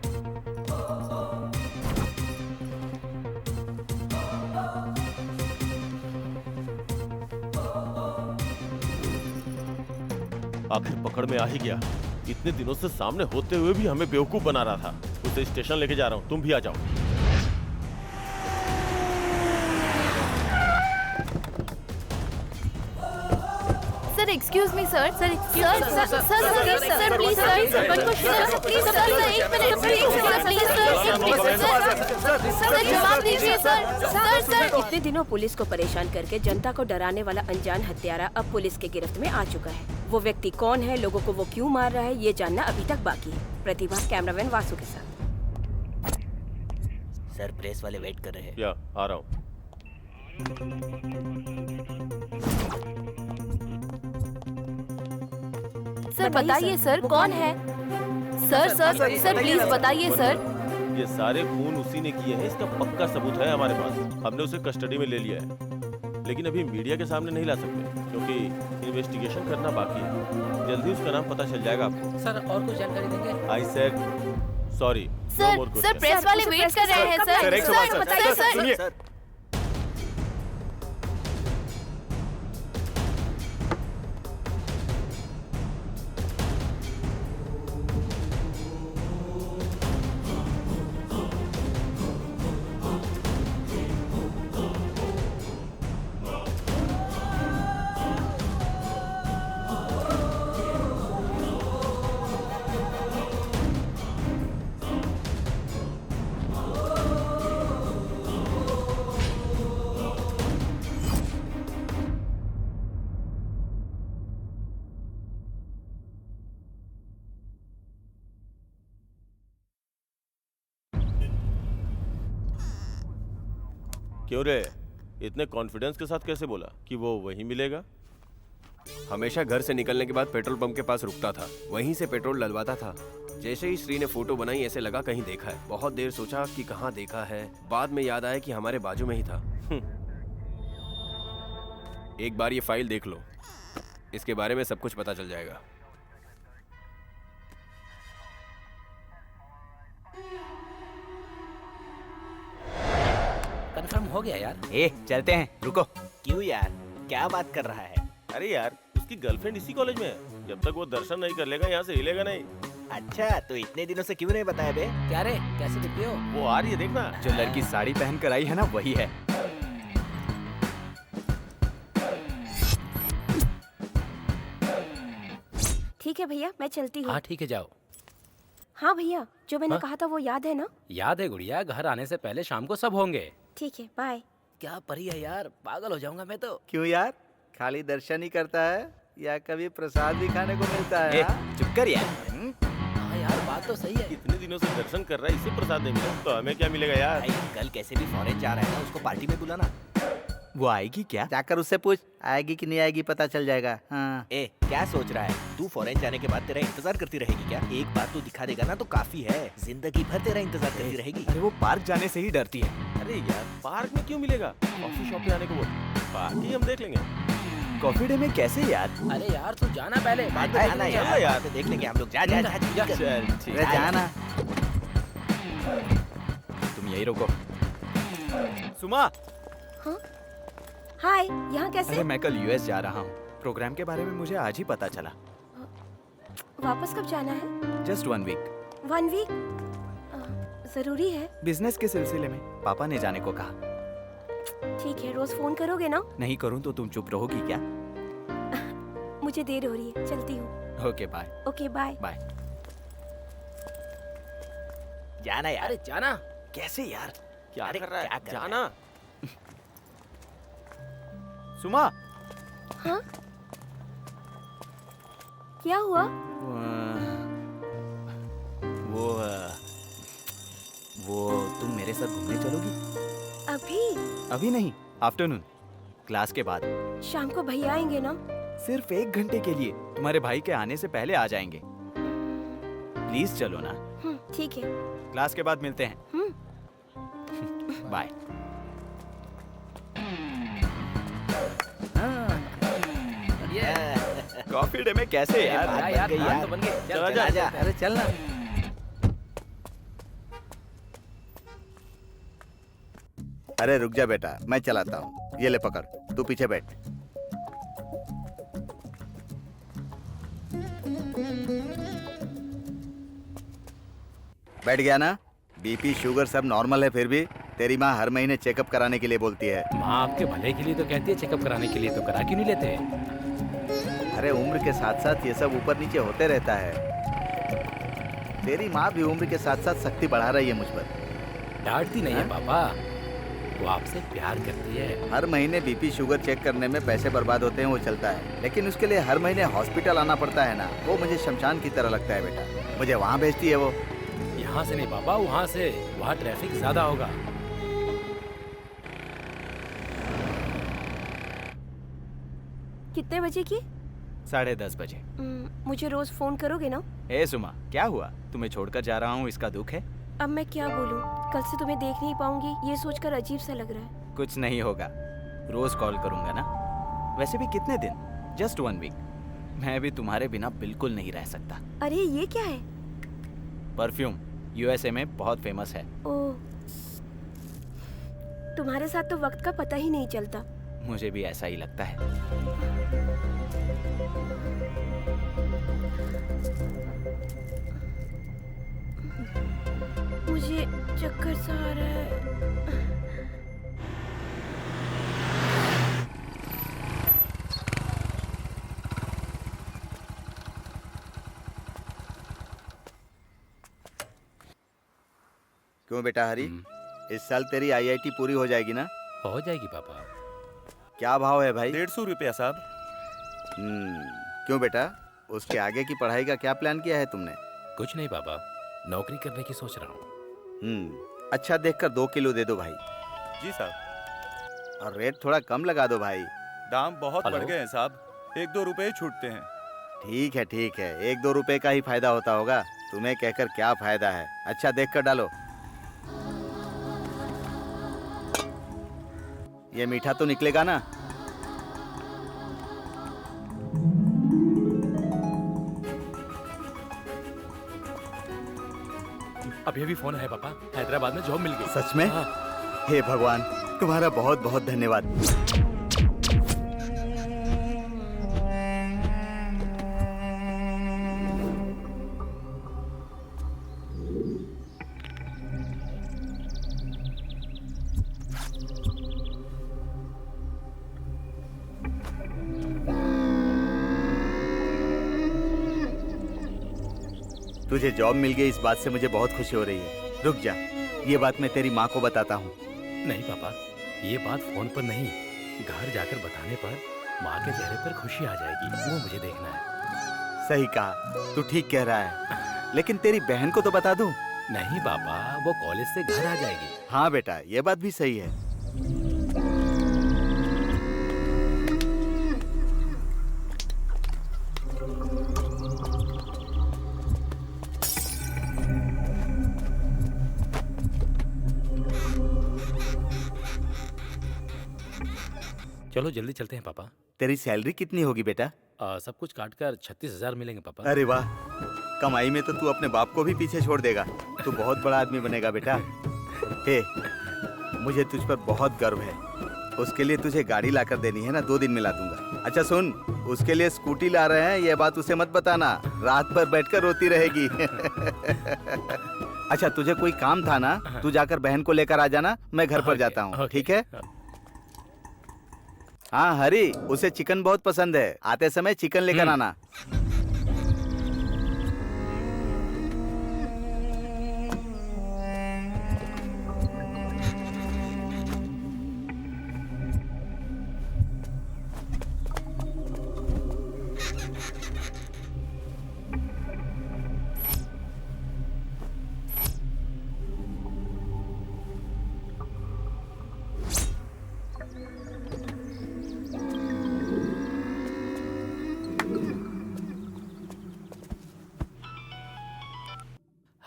आखिर पकड़ में आ ही गया। इतने दिनों से सामने होते हुए भी हमें बेवकूफ बना रहा था। उसे स्टेशन लेके जा रहा हूँ, तुम भी आ जाओ। Sir excuse me sir sir sir sir sir please sir please sir एक मिनट प्लीज सर जवाब दीजिए सर। इतने दिनों पुलिस को परेशान करके जनता को डराने वाला अनजान हत्यारा अब पुलिस के गिरफ्त में आ चुका है। वो व्यक्ति कौन है, लोगों को वो क्यों मार रहा है, ये जानना अभी तक बाकी है। प्रतिभा कैमरामैन वासु के साथ। सर प्रेस वाले वेट कर रहे हैं। या आ रहा हूँ। सर बताइए सर कौन है? सर प्लीज बताइए सर। ये सारे खून उसी ने किए हैं, इसका पक्का सबूत है हमारे पास। हमने उसे कस्टडी में ले लिया है, लेकिन अभी मीडिया के सामने नहीं ला सकते क्योंकि इन्वेस्टिगेशन करना बाकी है। जल्दी उसका नाम पता चल जाएगा आपको। सर और कुछ जानकारी देंगे? I said sorry. Sir press वाले वेट कर रहे हैं सर। सुनिए, क्यों रे, इतने कॉन्फिडेंस के साथ कैसे बोला कि वो वहीं मिलेगा? हमेशा घर से निकलने के बाद पेट्रोल पंप के पास रुकता था, वहीं से पेट्रोल डलवाता था। जैसे ही श्री ने फोटो बनाई ऐसे लगा कहीं देखा है। बहुत देर सोचा कि कहाँ देखा है, बाद में याद आया कि हमारे बाजू में ही था। एक बार ये फाइल देख लो, इसके बारे में सब कुछ पता चल जाएगा। कंफर्म हो गया यार। चलते हैं, रुको। क्यों यार, क्या बात कर रहा है? अरे यार, उसकी गर्लफ्रेंड इसी कॉलेज में है। जब तक वो दर्शन नहीं कर लेगा यहाँ से हिलेगा नहीं। अच्छा, तो इतने दिनों से क्यों नहीं बताया बे? क्या रे, कैसे दिखती हो? वो आ रही है, देखना। जो लड़की साड़ी पहन कर आई है ना, वही है। ठीक है भैया, मैं चलती हूँ। हाँ ठीक है, जाओ। हाँ भैया, जो मैंने हाँ? कहा था वो याद है ना? याद है गुड़िया, घर आने से पहले शाम को सब होंगे। ठीक है, बाय। क्या परी है यार, पागल हो जाऊंगा मैं तो। क्यों यार, खाली दर्शन ही करता है या कभी प्रसाद भी खाने को मिलता है? चुप कर यार। हाँ यार, बात तो सही है। इतने दिनों से दर्शन कर रहा है, इसे प्रसाद नहीं मिला तो हमें क्या मिलेगा यार? कल कैसे भी फॉरेन जा रहा है ना, उसको पार्टी में बुलाना। वो आएगी क्या? जाकर उससे पूछ, आएगी कि नहीं आएगी पता चल जाएगा। हाँ। क्या सोच रहा है तू? फॉरेन जाने के बाद तेरा इंतजार करती रहेगी क्या? एक बार तू दिखा देगा ना तो काफी है, जिंदगी भर तेरा इंतजार करती रहेगी। अरे वो पार्क जाने से ही डरती है। अरे यार, पार्क में क्यों मिलेगा? कॉफी शॉप पे आने को बोल, बाकी हम देख लेंगे। कॉफी डे में कैसे यार? अरे यार तू जाना पहले, बाद में आना यार, देख लेंगे हम लोग। जा जा जा, जाना। तुम यही रुको। सुमा। हाँ? हाय, यहाँ कैसे? अरे मैं कल यूएस जा रहा हूँ। प्रोग्राम के बारे में मुझे आज ही पता चला। वापस कब जाना है? Just 1 week. 1 वीक? जरूरी है? बिजनेस के सिलसिले में पापा ने जाने को कहा। ठीक है, रोज फोन करोगे ना? नहीं करूँ तो तुम चुप रहोगी क्या? मुझे देर हो रही है, चलती हूँ। Okay bye. Okay bye. Bye. जाना यार। अरे जाना। कैसे यार? क्या कर रहा है? क्या कर रहा है? जाना। सुमा। हाँ? क्या हुआ? वो तुम मेरे साथ घूमने चलोगी? अभी? अभी नहीं, आफ्टरनून। क्लास के बाद। शाम को भैया आएंगे ना? सिर्फ 1 घंटे के लिए, तुम्हारे भाई के आने से पहले आ जाएंगे। प्लीज चलो ना। ठीक है। क्लास के बाद मिलते हैं। बाय। कॉफी डे में कैसे यार? बन गई। चला जा। अरे चल ना। अरे रुक जा बेटा, मैं चलाता हूँ। ये ले पकड़, तू पीछे बैठ। बैठ गया ना? बीपी शुगर सब नॉर्मल है, फिर भी तेरी माँ हर महीने चेकअप कराने के लिए बोलती है। माँ आपके भले के लिए तो कहती है चेकअप कराने के लिए, तो करा क्यों नहीं लेते? अरे उम्र के साथ साथ ये सब ऊपर नीचे होते रहता है। तेरी माँ भी उम्र के साथ साथ शक्ति बढ़ा रही है मुझ पर। डांटती नहीं है पापा, वो आपसे प्यार करती है। हर महीने बीपी शुगर चेक करने में पैसे बर्बाद होते हैं, वो चलता है, लेकिन उसके लिए हर महीने हॉस्पिटल आना पड़ता है ना, वो मुझे शमशान की तरह लगता है बेटा। मुझे वहाँ भेजती है वो। यहाँ से नहीं पापा, वहाँ से। वहाँ ट्रैफिक ज्यादा होगा। कितने बजे की? 10:30 बजे। मुझे रोज फोन करोगे ना? ए सुमा, क्या हुआ? तुम्हें छोड़कर जा रहा हूँ, इसका दुख है? अब मैं क्या बोलूं? कल से तुम्हें देख नहीं पाऊंगी, ये सोचकर अजीब सा लग रहा है। कुछ नहीं होगा, रोज कॉल करूंगा ना। वैसे भी कितने दिन? Just 1 week. मैं भी तुम्हारे बिना बिल्कुल नहीं रह सकता। अरे ये क्या है? परफ्यूम, यूएसए में बहुत फेमस है। ओह, तुम्हारे साथ तो वक्त का पता ही नहीं चलता। मुझे भी ऐसा ही लगता है। मुझे चक्कर सा आ रहा है। क्यों बेटा हरी, इस साल तेरी आईआईटी पूरी हो जाएगी ना? हो जाएगी पापा। क्या भाव है भाई? 150 रुपया साहब। क्यों बेटा, उसके आगे की पढ़ाई का क्या प्लान किया है तुमने? कुछ नहीं पापा, नौकरी करने की सोच रहा हूँ। अच्छा देखकर 2 किलो दे दो भाई। जी साहब। और रेट थोड़ा कम लगा दो भाई। दाम बहुत बढ़ गए हैं साहब, 1-2 रुपए छूटते हैं। ठीक है, 1-2 रुपए का ही फायदा होता होगा, तुम्हें कहकर क्या फायदा है। अच्छा देख कर डालो। ये मीठा तो निकलेगा ना? अभी अभी फोन है पापा, हैदराबाद में जॉब मिल गई। सच में? हाँ। हे भगवान, तुम्हारा बहुत बहुत धन्यवाद। तुझे जॉब मिल गई, इस बात से मुझे बहुत खुशी हो रही है। रुक जा, ये बात मैं तेरी माँ को बताता हूँ। नहीं पापा, ये बात फोन पर नहीं, घर जाकर बताने पर माँ के चेहरे पर खुशी आ जाएगी, वो मुझे देखना है। सही कहा, तू ठीक कह रहा है, लेकिन तेरी बहन को तो बता दूं? नहीं पापा, वो कॉलेज से घर आ जाएगी। हाँ बेटा, ये बात भी सही है। चलो जल्दी चलते हैं पापा। तेरी सैलरी कितनी होगी बेटा? सब कुछ काटकर 36,000 मिलेंगे पापा। अरे वाह, कमाई में तो तू अपने बाप को भी पीछे छोड़ देगा। तू बहुत बड़ा आदमी बनेगा बेटा। हे, मुझे तुझ पर बहुत गर्व है। उसके लिए तुझे गाड़ी लाकर देनी है ना, 2 दिन में ला दूंगा। अच्छा सुन, उसके लिए स्कूटी ला रहे हैं, ये बात उसे मत बताना, रात भर बैठकर रोती रहेगी। अच्छा तुझे कोई काम था ना, तू जाकर बहन को लेकर आ जाना, मैं घर पर जाता हूँ, ठीक है? हाँ हरी, उसे चिकन बहुत पसंद है, आते समय चिकन लेकर आना।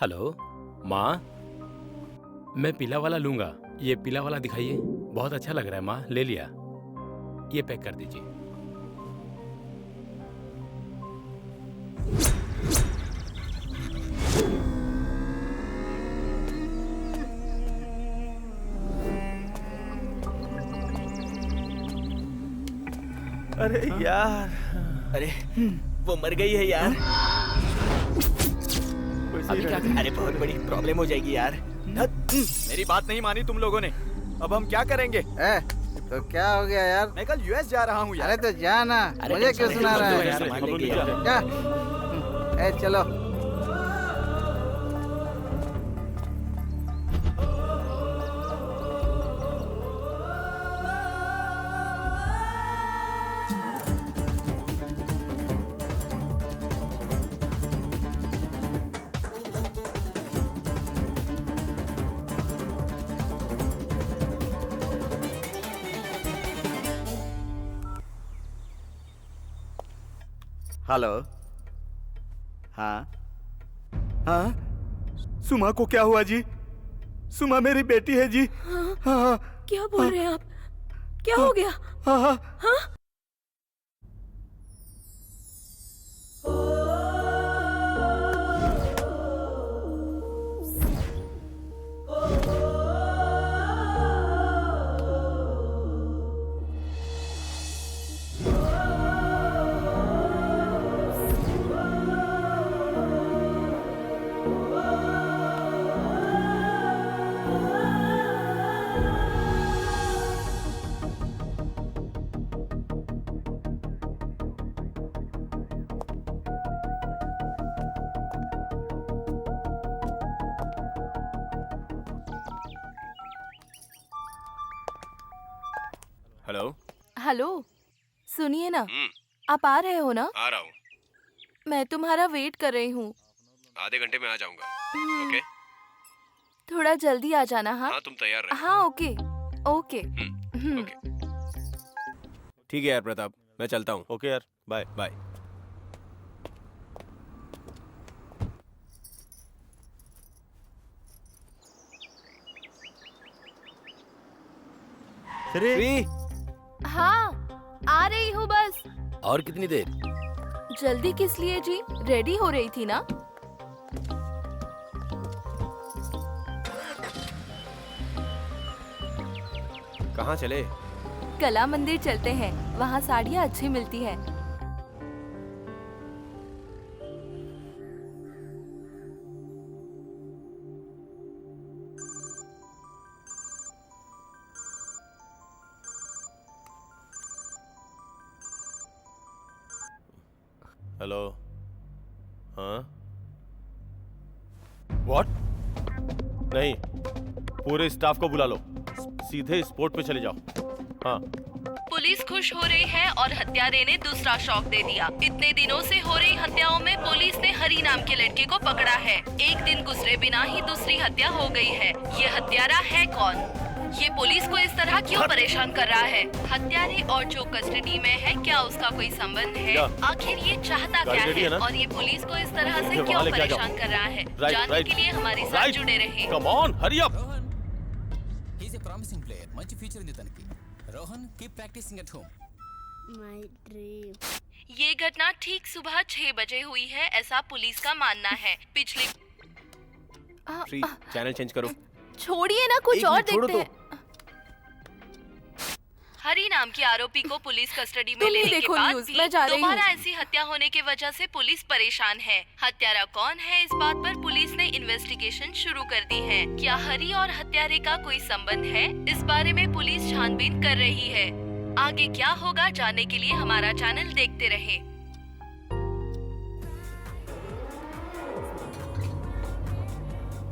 हेलो माँ, मैं पीला वाला लूंगा। ये पीला वाला दिखाइए, बहुत अच्छा लग रहा है माँ, ले लिया। ये पैक कर दीजिए। अरे यार, अरे वो मर गई है यार। अभी क्या? अरे बहुत बड़ी प्रॉब्लम हो जाएगी यार। मेरी बात नहीं मानी तुम लोगों ने, अब हम क्या करेंगे? तो क्या हो गया यार? मैं कल यूएस जा रहा हूँ यार। अरे तो जा ना, मुझे क्यों सुना रहा है? क्या? चलो। हेलो। हाँ हाँ, सुमा को क्या हुआ जी? सुमा मेरी बेटी है जी। हाँ। क्या बोल रहे हैं आप? क्या हो गया? हाँ। हेलो। हेलो, सुनिए ना, आप आ रहे हो ना? आ रहा हूँ। मैं तुम्हारा वेट कर रही हूँ। आधे घंटे में आ जाऊंगा। ओके? थोड़ा जल्दी आ जाना। हाँ तुम तैयार रहो। हाँ, ओके ओके। ओके। ठीक है यार प्रताप, मैं चलता हूँ। ओके यार, बाय बाय। श्री। हाँ, आ रही हूँ बस। और कितनी देर? जल्दी किस लिए जी? रेडी हो रही थी ना। कहाँ चले? कला मंदिर चलते हैं, वहाँ साड़ियाँ अच्छी मिलती है। हेलो। हाँ? व्हाट? नहीं, पूरे स्टाफ को बुला लो, सीधे स्पॉट पे चले जाओ। हाँ। पुलिस खुश हो रही है और हत्यारे ने दूसरा शॉक दे दिया। इतने दिनों से हो रही हत्याओं में पुलिस ने हरी नाम के लड़के को पकड़ा है। एक दिन गुजरे बिना ही दूसरी हत्या हो गई है। ये हत्यारा है कौन? ये पुलिस को इस तरह क्यों परेशान कर रहा है? हत्यारे और जो कस्टडी में है, क्या उसका कोई संबंध है? आखिर ये चाहता क्या है? और ये पुलिस को इस तरह से क्यों परेशान कर रहा है? जानने के लिए हमारे साथ जुड़े रहें। Come on, hurry up. He is a promising player, much future ఉంది తనకి. Rohan, keep practicing at home. My dream. ये घटना ठीक सुबह 6 बजे हुई है, ऐसा पुलिस का मानना है। पिछले श्री, चैनल चेंज करो। छोड़िए ना, कुछ और देखते हैं। हरी नाम की आरोपी को पुलिस कस्टडी में तुम ही लेने के देखो बाद न्यूज़, भी मैं जा रही हूँ। दोबारा ऐसी हत्या होने की वजह से पुलिस परेशान है। हत्यारा कौन है, इस बात पर पुलिस ने इन्वेस्टिगेशन शुरू कर दी है। क्या हरी और हत्यारे का कोई संबंध है? इस बारे में पुलिस छानबीन कर रही है। आगे क्या होगा जानने के लिए हमारा चैनल देखते रहे।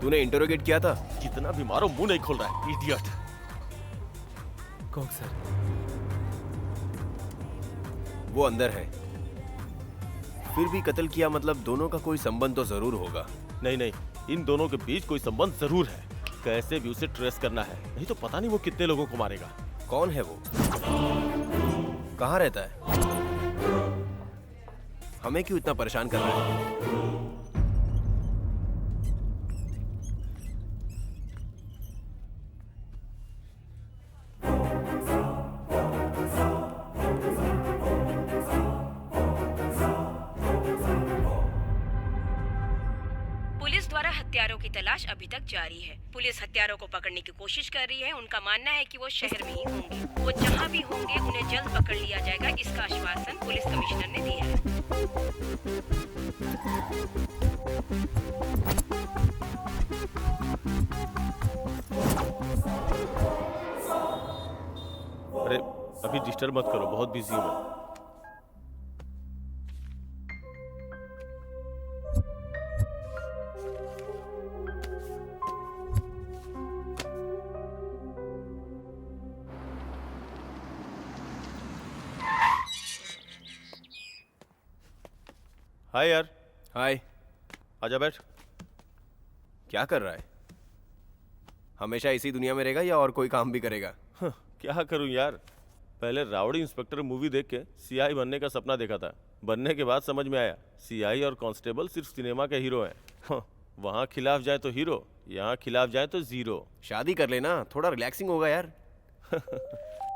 तूने इंटरोगेट किया था? जितना भी मारो मुंह नहीं खोल रहा है, इडियट। कौन सर? वो अंदर है। फिर भी कत्ल किया मतलब दोनों का कोई संबंध तो जरूर होगा। नहीं नहीं, इन दोनों के बीच कोई संबंध जरूर है। कैसे भी उसे ट्रेस करना है, नहीं तो पता नहीं वो कितने लोगों को मारेगा। कौन है वो? कहाँ रहता है? हमें क्यों इतना परेशान कर रहा है? हत्यारों की तलाश अभी तक जारी है। पुलिस हत्यारों को पकड़ने की कोशिश कर रही है। उनका मानना है कि वो शहर में ही होंगे। वो जहाँ भी होंगे उन्हें जल्द पकड़ लिया जाएगा, इसका आश्वासन पुलिस कमिश्नर ने दिया है। अरे अभी डिस्टर्ब मत करो, बहुत बिजी हूँ मैं। हाय यार। हाय। आजा बैठ। क्या कर रहा है? हमेशा इसी दुनिया में रहेगा या और कोई काम भी करेगा? क्या करूं यार, पहले राउडी इंस्पेक्टर मूवी देख के सीआई बनने का सपना देखा था। बनने के बाद समझ में आया सीआई और कांस्टेबल सिर्फ सिनेमा के हीरो हैं। वहाँ खिलाफ जाए तो हीरो, यहाँ खिलाफ जाए तो जीरो। शादी कर लेना, थोड़ा रिलैक्सिंग होगा यार।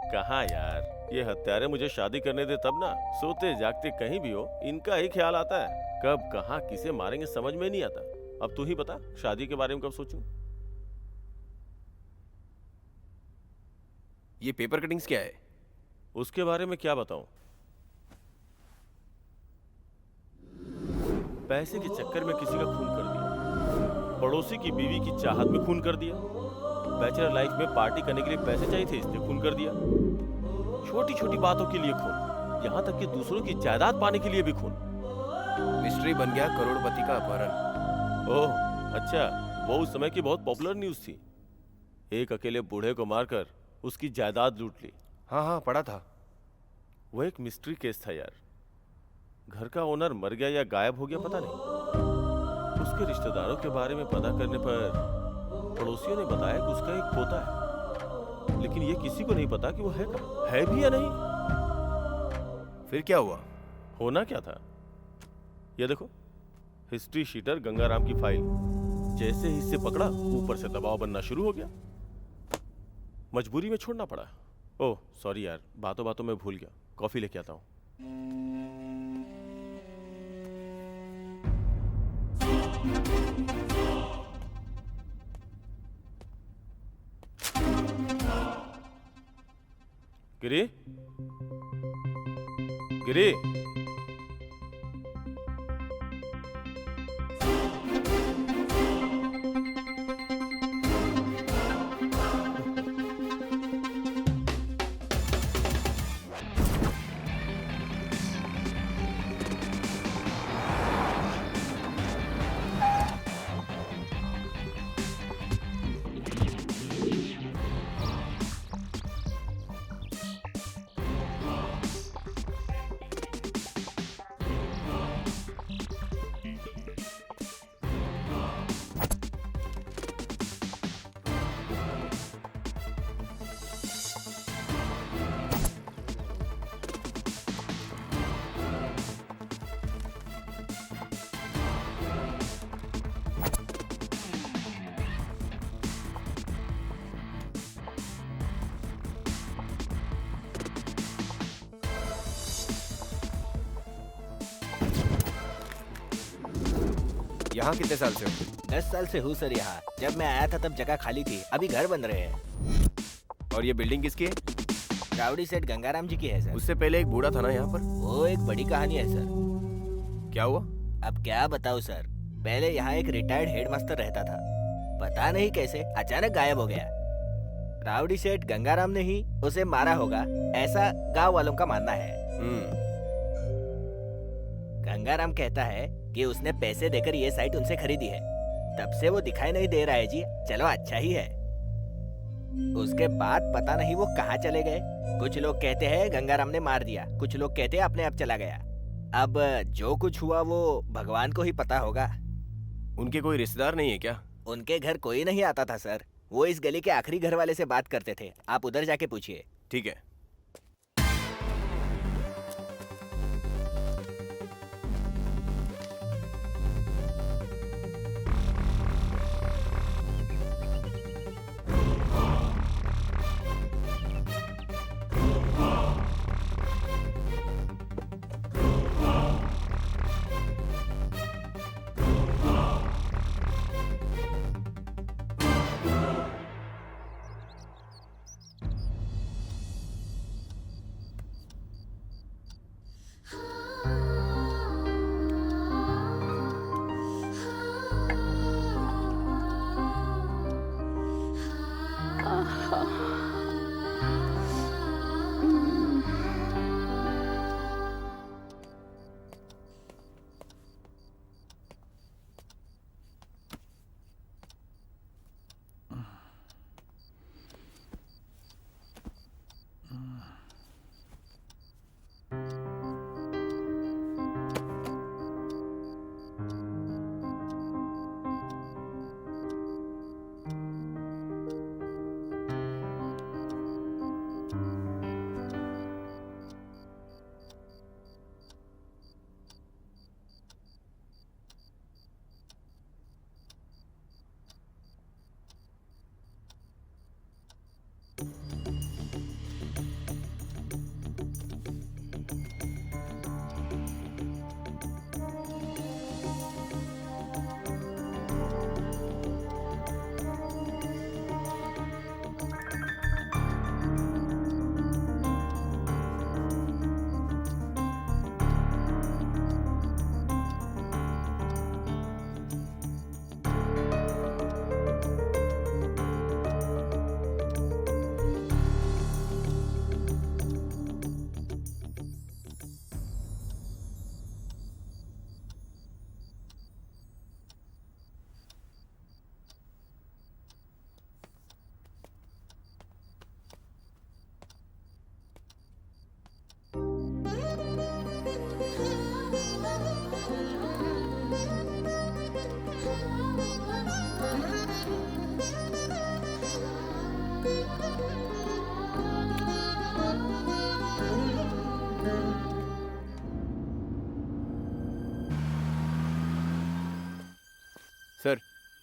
कहाँ यार, ये हत्यारे मुझे शादी करने दे तब ना। सोते जागते कहीं भी हो इनका ही ख्याल आता है। कब कहाँ किसे मारेंगे समझ में नहीं आता। अब तू ही बता, शादी के बारे में कब सोचूं? ये पेपर कटिंग्स क्या है? उसके बारे में क्या बताऊं? पैसे के चक्कर में किसी का खून कर दिया, पड़ोसी की बीवी की चाहत में खून कर दिया, बैचलर लाइफ में पार्टी करने के लिए पैसे चाहिए थे इसलिए खून कर दिया, छोटी छोटी बातों के लिए खून, यहाँ तक कि दूसरों की जायदाद पाने के लिए भी खून। मिस्ट्री बन गया करोड़पति का अपहरण। ओह अच्छा, वो उस समय की बहुत पॉपुलर न्यूज थी। एक अकेले बूढ़े को मारकर उसकी जायदाद लूट ली। हाँ हाँ पढ़ा था। वो एक मिस्ट्री केस था यार। घर का ओनर मर गया या गायब हो गया पता नहीं। उसके रिश्तेदारों के बारे में पता करने पर पड़ोसियों ने बताया कि उसका एक पोता है, लेकिन ये किसी को नहीं पता कि वो है कहाँ, है भी या नहीं। फिर क्या हुआ? होना क्या था ये देखो, हिस्ट्री शीटर गंगाराम की फाइल। जैसे ही इसे पकड़ा ऊपर से दबाव बनना शुरू हो गया। मजबूरी में छोड़ना पड़ा। ओह सॉरी यार, बातों बातों में भूल गया। कॉफी लेके आता हूँ। गिरी, गिरी, यहाँ कितने साल से हो? 10 साल से हूँ सर यहाँ। जब मैं आया था तब जगह खाली थी, अभी घर बन रहे हैं। और ये बिल्डिंग किसकी है? राउडी सेठ गंगाराम जी की है सर। उससे पहले एक बूढ़ा था ना यहाँ पर? वो एक बड़ी कहानी है सर। क्या हुआ? अब क्या बताऊँ सर, पहले यहाँ एक रिटायर्ड हेडमास्टर रहता था। पता नहीं कैसे अचानक गायब हो गया। राउडी सेठ गंगाराम ने ही उसे मारा होगा, ऐसा गांव वालों का मानना है। गंगाराम कहता है कि उसने पैसे देकर ये साइट उनसे खरीदी है। तब से वो दिखाई नहीं दे रहा है जी। चलो अच्छा ही है। उसके बाद पता नहीं वो कहाँ चले गए। कुछ लोग कहते हैं गंगाराम ने मार दिया, कुछ लोग कहते हैं अपने आप चला गया। अब जो कुछ हुआ वो भगवान को ही पता होगा। उनके कोई रिश्तेदार नहीं है क्या? उनके घर कोई नहीं आता था सर। वो इस गली के आखिरी घर वाले से बात करते थे। आप उधर जाके पूछिए। ठीक है।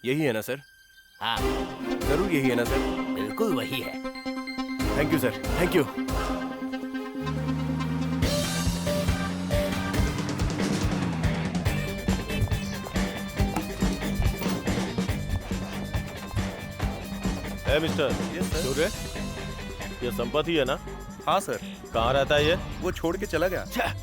यही है ना सर? हाँ जरूर यही है ना सर? बिल्कुल वही है। Thank you sir, thank you. ए मिस्टर, सूर्य, ये संपत्ति है ना? हाँ सर। कहाँ रहता है ये? वो छोड़ के चला गया।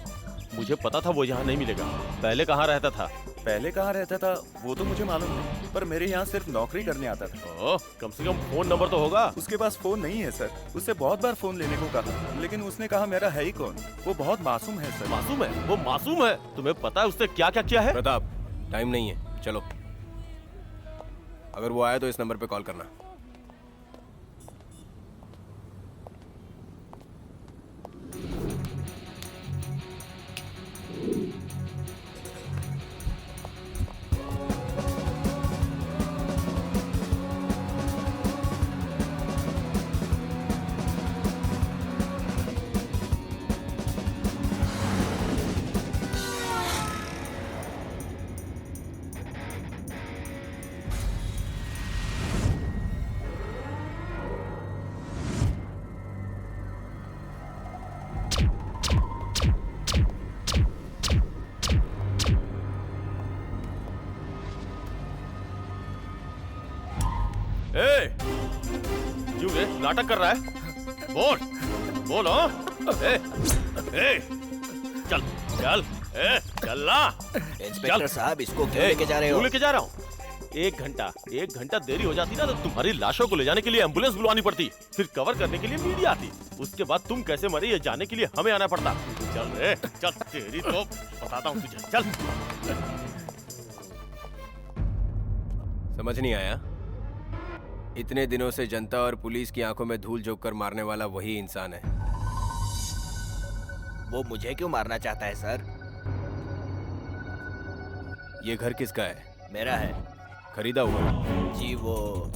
मुझे पता था वो यहाँ नहीं मिलेगा। पहले कहाँ रहता था? पहले कहाँ रहता था वो तो मुझे मालूम नहीं, पर मेरे यहाँ सिर्फ नौकरी करने आता था। ओह, कम से कम फोन नंबर तो होगा। उसके पास फोन नहीं है सर। उससे बहुत बार फोन लेने को कहा, लेकिन उसने कहा मेरा है ही कौन। वो बहुत मासूम है सर। मासूम है? वो मासूम है? तुम्हें पता है उसने क्या क्या किया है? प्रताप, टाइम नहीं है, चलो। अगर वो आया तो इस नंबर पे कॉल करना। नाटक कर रहा है? बोल हाँ? चल चल चल ना। इंस्पेक्टर साहब, इसको क्यों लेके जा रहे हो? क्यों लेके जा रहा हूँ? एक घंटा देरी हो जाती ना तो तुम्हारी लाशों को ले जाने के लिए एम्बुलेंस बुलवानी पड़ती, फिर कवर करने के लिए मीडिया आती, उसके बाद तुम कैसे मरे ये जानने के लिए हमें आना पड़ता। चल रे चल, तेरी तो बताता हूँ तुझे। चल। समझ नहीं आया? इतने दिनों से जनता और पुलिस की आंखों में धूल झोंक कर मारने वाला वही इंसान है। वो मुझे क्यों मारना चाहता है सर? ये घर किसका है? मेरा है। खरीदा हुआ? जी, वो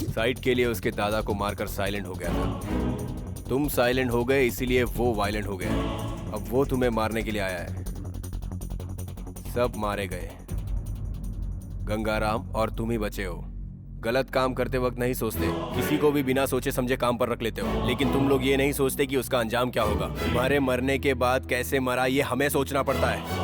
साइट के लिए उसके दादा को मारकर साइलेंट हो गया था। तुम साइलेंट हो गए इसीलिए वो वायलेंट हो गया। अब वो तुम्हें मारने के लिए आया है। सब मारे गए, गंगाराम और तुम ही बचे हो। गलत काम करते वक्त नहीं सोचते, किसी को भी बिना सोचे समझे काम पर रख लेते हो, लेकिन तुम लोग ये नहीं सोचते कि उसका अंजाम क्या होगा। तुम्हारे मरने के बाद कैसे मरा ये हमें सोचना पड़ता है।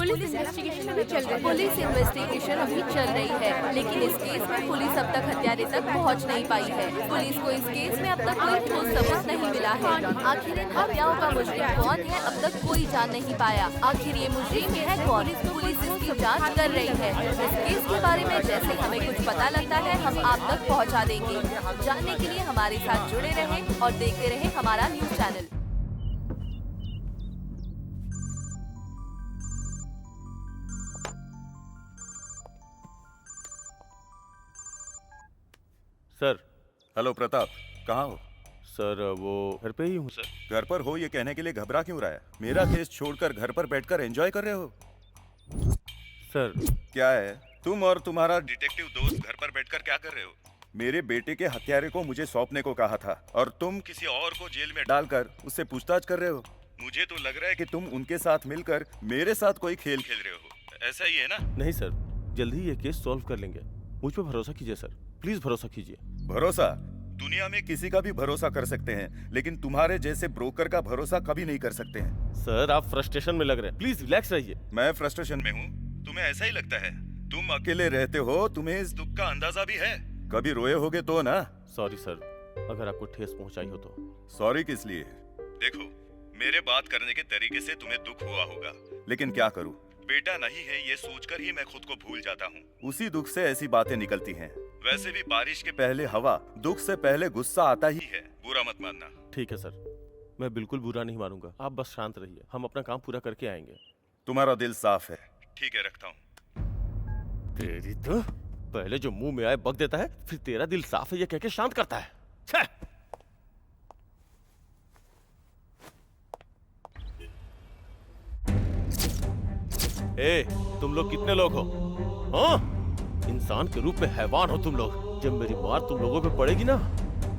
पुलिस इन्वेस्टिगेशन अभी चल रही है, लेकिन इस केस में पुलिस अब तक हत्यारे तक पहुंच नहीं पाई है। पुलिस को इस केस में अब तक कोई ठोस सबूत नहीं मिला है। आखिर इन हत्याओं का मुजरिम कौन है, अब तक कोई जान नहीं पाया। आखिर ये मुजरिम है कौन? पुलिस इसकी जांच कर रही है। इस केस के बारे में जैसे हमें कुछ पता लगता है हम आप तक पहुँचा देंगे। जानने के लिए हमारे साथ जुड़े रहें और देखते रहें हमारा news channel. Sir. Hello Pratap, कहाँ हो? सर वो घर पे ही हूँ सर। घर पर हो ये कहने के लिए घबरा क्यों रहा है? मेरा केस छोड़कर घर पर बैठकर एंजॉय कर रहे हो? सर क्या है, तुम और तुम्हारा डिटेक्टिव दोस्त घर पर बैठकर क्या कर रहे हो? मेरे बेटे के हत्यारे को मुझे सौंपने को कहा था और तुम किसी और को जेल में डालकर उससे पूछताछ कर रहे हो। मुझे तो लग रहा है कि तुम उनके साथ मिलकर मेरे साथ कोई खेल खेल रहे हो। ऐसा ही है ना? नहीं सर, जल्दी ही ये केस सॉल्व कर लेंगे। मुझ पर भरोसा कीजिए सर, प्लीज भरोसा कीजिए। भरोसा? दुनिया में किसी का भी भरोसा कर सकते हैं, लेकिन तुम्हारे जैसे ब्रोकर का भरोसा कभी नहीं कर सकते हैं। सर आप फ्रस्ट्रेशन में लग रहे हैं, प्लीज रिलैक्स रहिए। मैं फ्रस्ट्रेशन में हूँ? तुम्हें ऐसा ही लगता है? तुम अकेले रहते हो, तुम्हें इस दुख का अंदाजा भी है? कभी रोए होगे तो ना? सॉरी सर, अगर आपको ठेस पहुंचाई हो तो। सॉरी किस लिए? देखो, मेरे बात करने के तरीके से तुम्हें दुख हुआ होगा, लेकिन क्या करूं, बेटा नहीं है ये सोचकर ही मैं खुद को भूल जाता हूँ। उसी दुख से ऐसी बातें निकलती हैं। वैसे भी बारिश के पहले हवा, दुख से पहले गुस्सा आता ही है। बुरा मत मानना। ठीक है सर, मैं बिल्कुल बुरा नहीं मानूंगा। आप बस शांत रहिए, हम अपना काम पूरा करके आएंगे। तुम्हारा दिल साफ है। ठीक है, रखता हूँ। तेरी तो पहले जो मुंह में आए बक देता है, फिर तेरा दिल साफ है ये कह के शांत करता है। छे! ए, तुम लोग कितने लोग हो? हाँ? इंसान के रूप में हैवान हो तुम लोग। जब मेरी मार तुम लोगों पे पड़ेगी ना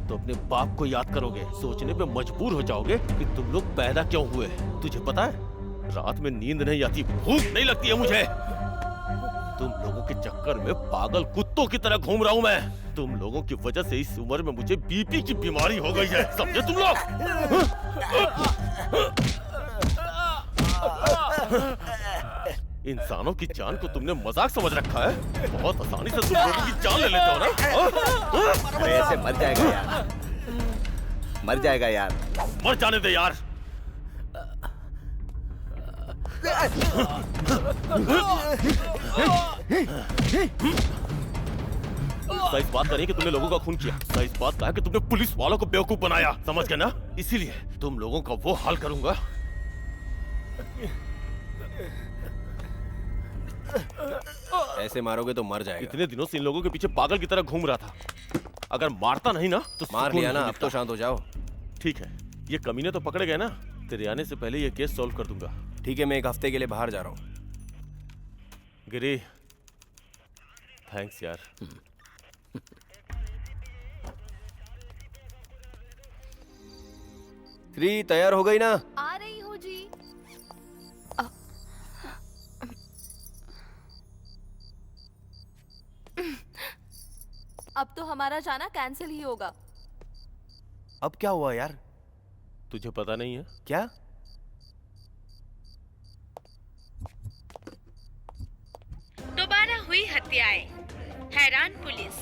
तो अपने बाप को याद करोगे, सोचने पे मजबूर हो जाओगे कि तुम लोग पैदा क्यों हुए। तुझे पता है रात में नींद नहीं आती, भूख नहीं लगती है मुझे। तुम लोगों के चक्कर में पागल कुत्तों की तरह घूम रहा हूँ मैं। तुम लोगों की वजह से इस उम्र में मुझे बीपी की बीमारी हो गई है, समझे तुम लोग? इंसानों की जान को तुमने मजाक समझ रखा है। बहुत आसानी से तुम लोगों की जान ले लेते हो ना। अरे ऐसे मर जाएगा यार, मर जाएगा यार। मर जाने दे यार। सही बात करें कि तुमने लोगों का खून किया, सही बात कहा कि तुमने पुलिस वालों को बेवकूफ बनाया, समझ गए ना? इसीलिए तुम लोगों का वो हाल करूंगा। ऐसे मारोगे तो मर जाएगा। इतने दिनों से इन लोगों के पीछे पागल की तरह घूम रहा था, अगर मारता नहीं ना तो मार लिया ना, अब तो शांत हो जाओ। ठीक है, ये कमीने तो पकड़े गए ना, तेरे आने से पहले ये केस सॉल्व कर दूंगा। ठीक है, मैं एक हफ्ते के लिए बाहर जा रहा हूँ। गिरी, थैंक्स यार। श्री तैयार हो गई ना? आ रही हूँ जी। अब तो हमारा जाना कैंसिल ही होगा। अब क्या हुआ यार? तुझे पता नहीं है क्या? दोबारा हुई हत्याएं, हैरान पुलिस।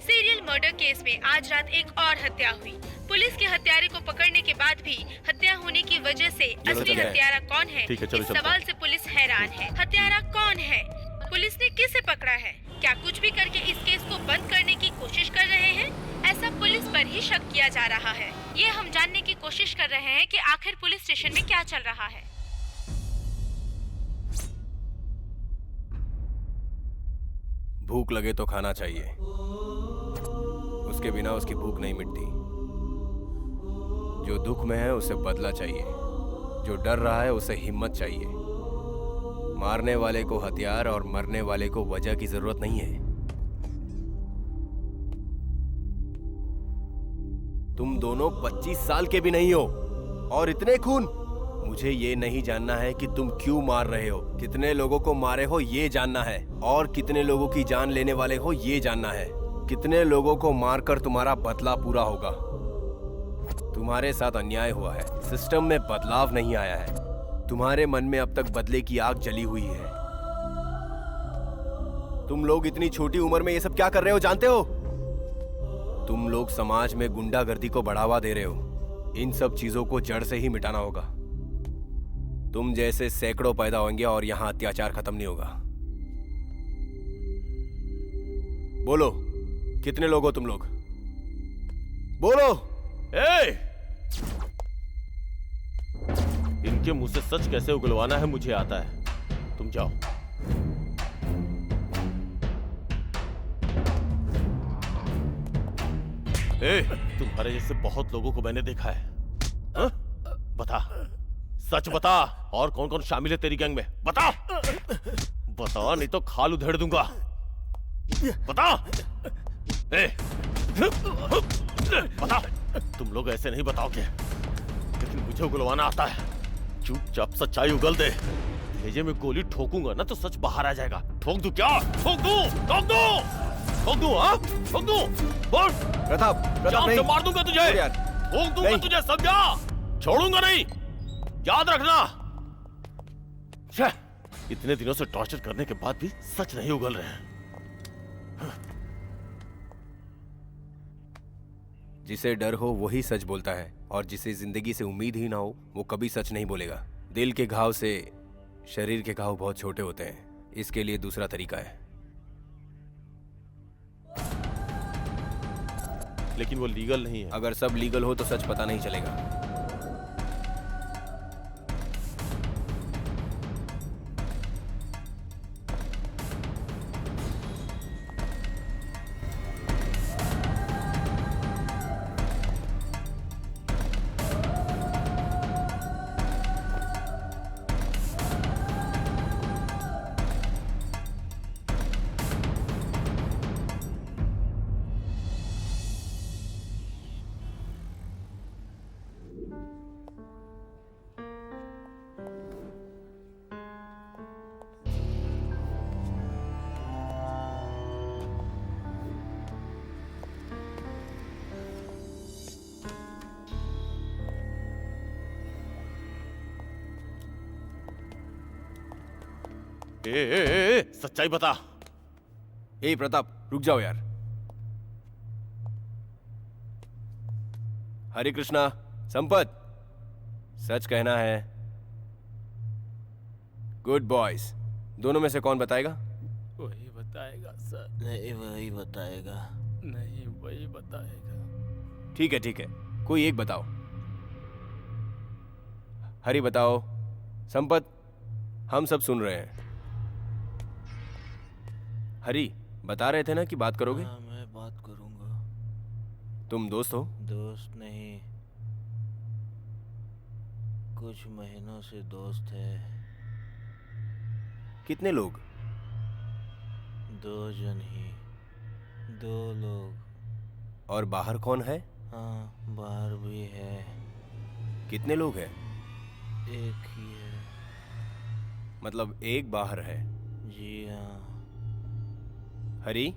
सीरियल मर्डर केस में आज रात एक और हत्या हुई। पुलिस के हत्यारे को पकड़ने के बाद भी हत्या होने की वजह से असली हत्यारा कौन है, इस सवाल से पुलिस हैरान है। हत्यारा कौन है? पुलिस ने किसे पकड़ा है? क्या कुछ भी करके इस केस को बंद करने की कोशिश कर रहे हैं? ऐसा पुलिस पर ही शक किया जा रहा है। ये हम जानने की कोशिश कर रहे हैं कि आखिर पुलिस स्टेशन में क्या चल रहा है। भूख लगे तो खाना चाहिए, उसके बिना उसकी भूख नहीं मिटती। जो दुख में है उसे बदला चाहिए, जो डर रहा है उसे हिम्मत चाहिए। मारने वाले को हथियार और मरने वाले को वजह की जरूरत नहीं है। तुम दोनों 25 साल के भी नहीं हो और इतने खून। मुझे ये नहीं जानना है कि तुम क्यों मार रहे हो, कितने लोगों को मारे हो ये जानना है, और कितने लोगों की जान लेने वाले हो ये जानना है। कितने लोगों को मारकर तुम्हारा बदला पूरा होगा। तुम्हारे साथ अन्याय हुआ है, सिस्टम में बदलाव नहीं आया है। तुम्हारे मन में अब तक बदले की आग जली हुई है। तुम लोग इतनी छोटी उम्र में ये सब क्या कर रहे हो जानते हो? तुम लोग समाज में गुंडागर्दी को बढ़ावा दे रहे हो। इन सब चीजों को जड़ से ही मिटाना होगा। तुम जैसे सैकड़ों पैदा होंगे और यहां अत्याचार खत्म नहीं होगा। बोलो, कितने लोग हो तुम लोग? बोलो। इनके मुंह से सच कैसे उगलवाना है मुझे आता है। तुम जाओ। तुम्हारे जैसे बहुत लोगों को मैंने देखा है। हा? बता, सच बता, और कौन कौन शामिल है तेरी गैंग में? बता, बता नहीं तो खाल उधेड़ दूंगा। बता, बता। तुम लोग ऐसे नहीं बताओगे, लेकिन मुझे उगलवाना आता है। चुपचाप सच्चाई उगल दे। भेजे में गोली ठोकूंगा ना तो सच बाहर आ जाएगा। ठोक दूं क्या? ठोक दूं? ठोक दूं? ठोक दूं? हाँ, ठोक दूं? बोल। प्रताप जान से मार दूंगा तुझे। ठोक दूंगा तुझे, समझा? छोड़ूंगा नहीं, याद रखना। इतने दिनों से टॉर्चर करने के बाद भी सच नहीं उगल रहे हैं। जिसे डर हो वही सच बोलता है, और जिसे जिंदगी से उम्मीद ही ना हो वो कभी सच नहीं बोलेगा। दिल के घाव से शरीर के घाव बहुत छोटे होते हैं, इसके लिए दूसरा तरीका है। लेकिन वो लीगल नहीं है। अगर सब लीगल हो तो सच पता नहीं चलेगा। सच्चाई बता। ए प्रताप, रुक जाओ यार। हरे कृष्णा, संपत, सच कहना है। Good boys. दोनों में से कौन बताएगा? वही बताएगा सर। नहीं वही बताएगा। नहीं वही बताएगा। ठीक है ठीक है, कोई एक बताओ। हरि बताओ। संपत, हम सब सुन रहे हैं। हरि, बता रहे थे ना कि बात करोगे? हाँ, मैं बात करूंगा। तुम दोस्त हो? दोस्त नहीं, कुछ महीनों से दोस्त है। कितने लोग? 2 जन ही, 2 लोग। और बाहर कौन है? हाँ, बाहर भी है। कितने लोग हैं? एक ही है। मतलब एक बाहर है? जी हाँ। हरि,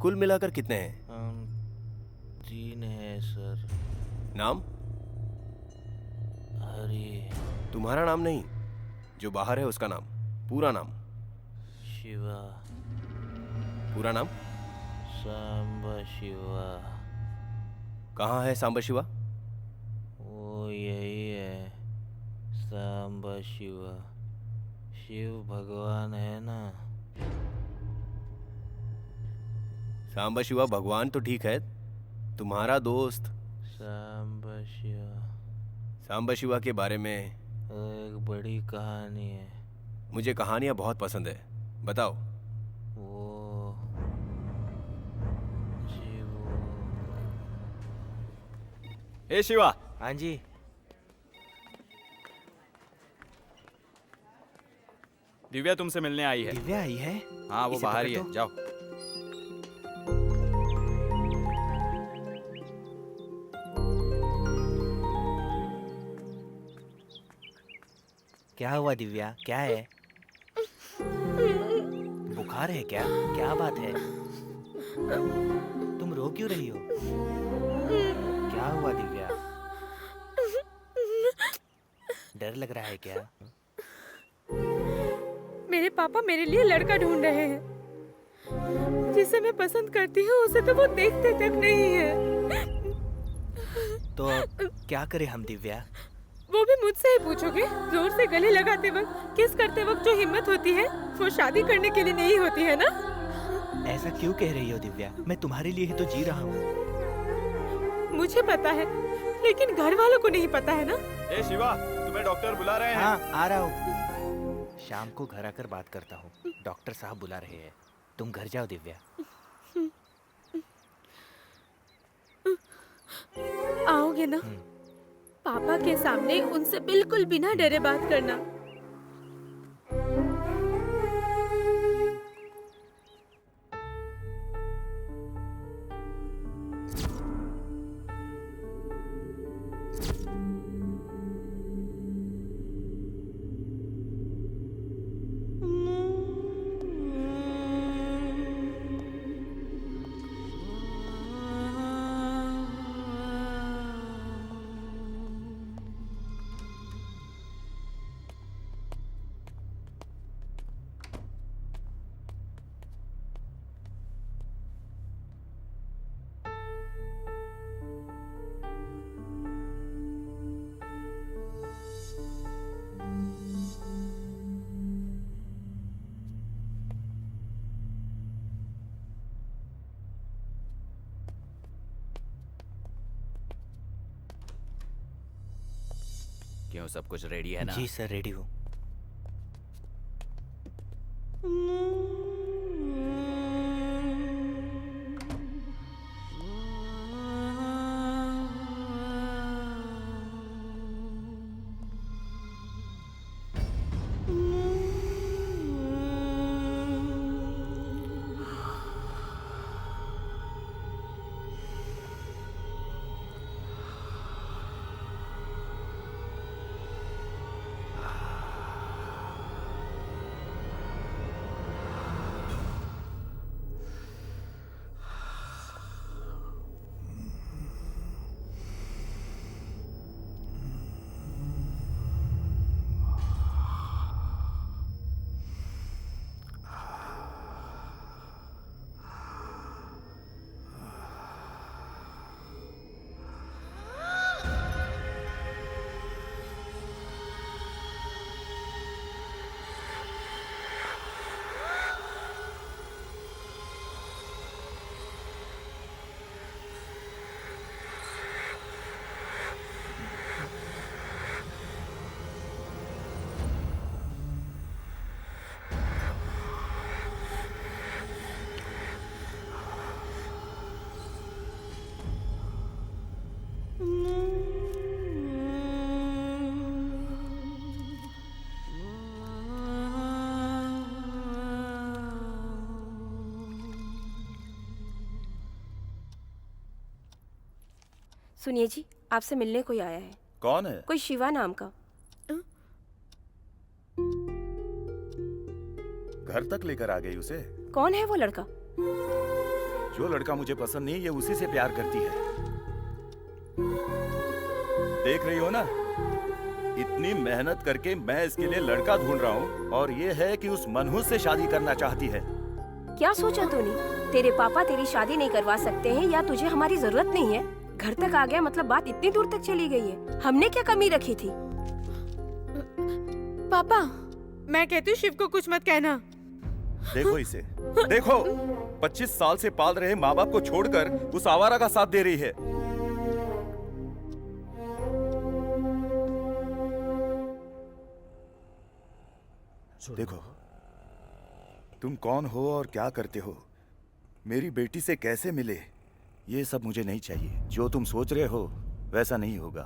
कुल मिलाकर कितने हैं? हम 3 हैं सर। नाम? हरि। तुम्हारा नाम नहीं, जो बाहर है उसका नाम, पूरा नाम। शिवा। पूरा नाम? सांबा शिवा। कहाँ है सांबा शिवा? वो यही है, सांबा शिवा। शिव भगवान है ना। सांबा शिवा भगवान तो ठीक है, तुम्हारा दोस्त सांबा शिवा। सांबा शिवा के बारे में एक बड़ी कहानी है। मुझे कहानियां बहुत पसंद है, बताओ। वो जी हे शिवा। हाँ जी। दिव्या तुमसे मिलने आई है। दिव्या आई है? हाँ, वो इसे बाहर ही पकड़ है, दो। जाओ। क्या हुआ दिव्या, क्या है? बुखार है क्या? क्या बात है? तुम रो क्यों रही हो? क्या हुआ दिव्या? डर लग रहा है क्या? मेरे पापा मेरे लिए लड़का ढूंढ रहे हैं। जिसे मैं पसंद करती हूँ उसे तो वो देखते तक नहीं है। तो अब क्या करें हम दिव्या? वो भी मुझसे ही पूछोगे? जोर से गले लगाते वक्त, किस करते वक्त जो हिम्मत होती है वो शादी करने के लिए नहीं होती है ना? ऐसा क्यों कह रही हो दिव्या? मैं तुम्हारे लिए ही तो जी रहा हूँ। मुझे पता है, लेकिन घर वालों को नहीं पता है ना। ए शिवा, तुम्हें डॉक्टर बुला रहे हैं। हाँ, आ रहा हूँ। शाम को घर आकर बात करता हूँ। डॉक्टर साहब बुला रहे हैं। तुम घर जाओ दिव्या। आओगे ना? पापा के सामने उनसे बिल्कुल बिना डरे बात करना। क्यों, सब कुछ रेडी है ना? जी सर, रेडी हूँ। सुनिए जी, आपसे मिलने कोई आया है। कौन है? कोई शिवा नाम का। घर तक लेकर आ गई उसे? कौन है वो लड़का? जो लड़का मुझे पसंद नहीं, ये उसी से प्यार करती है। देख रही हो ना, इतनी मेहनत करके मैं इसके लिए लड़का ढूंढ रहा हूँ और ये है कि उस मनहूस से शादी करना चाहती है। क्या सोचा तूने? तेरे पापा तेरी शादी नहीं करवा सकते हैं या तुझे हमारी जरूरत नहीं है? घर तक आ गया मतलब बात इतनी दूर तक चली गई है। हमने क्या कमी रखी थी? पापा, मैं कहती हूँ शिव को कुछ मत कहना। देखो इसे, देखो 25 साल से पाल रहे माँ बाप को छोड़कर उस आवारा का साथ दे रही है। देखो तुम कौन हो और क्या करते हो, मेरी बेटी से कैसे मिले, ये सब मुझे नहीं चाहिए। जो तुम सोच रहे हो वैसा नहीं होगा।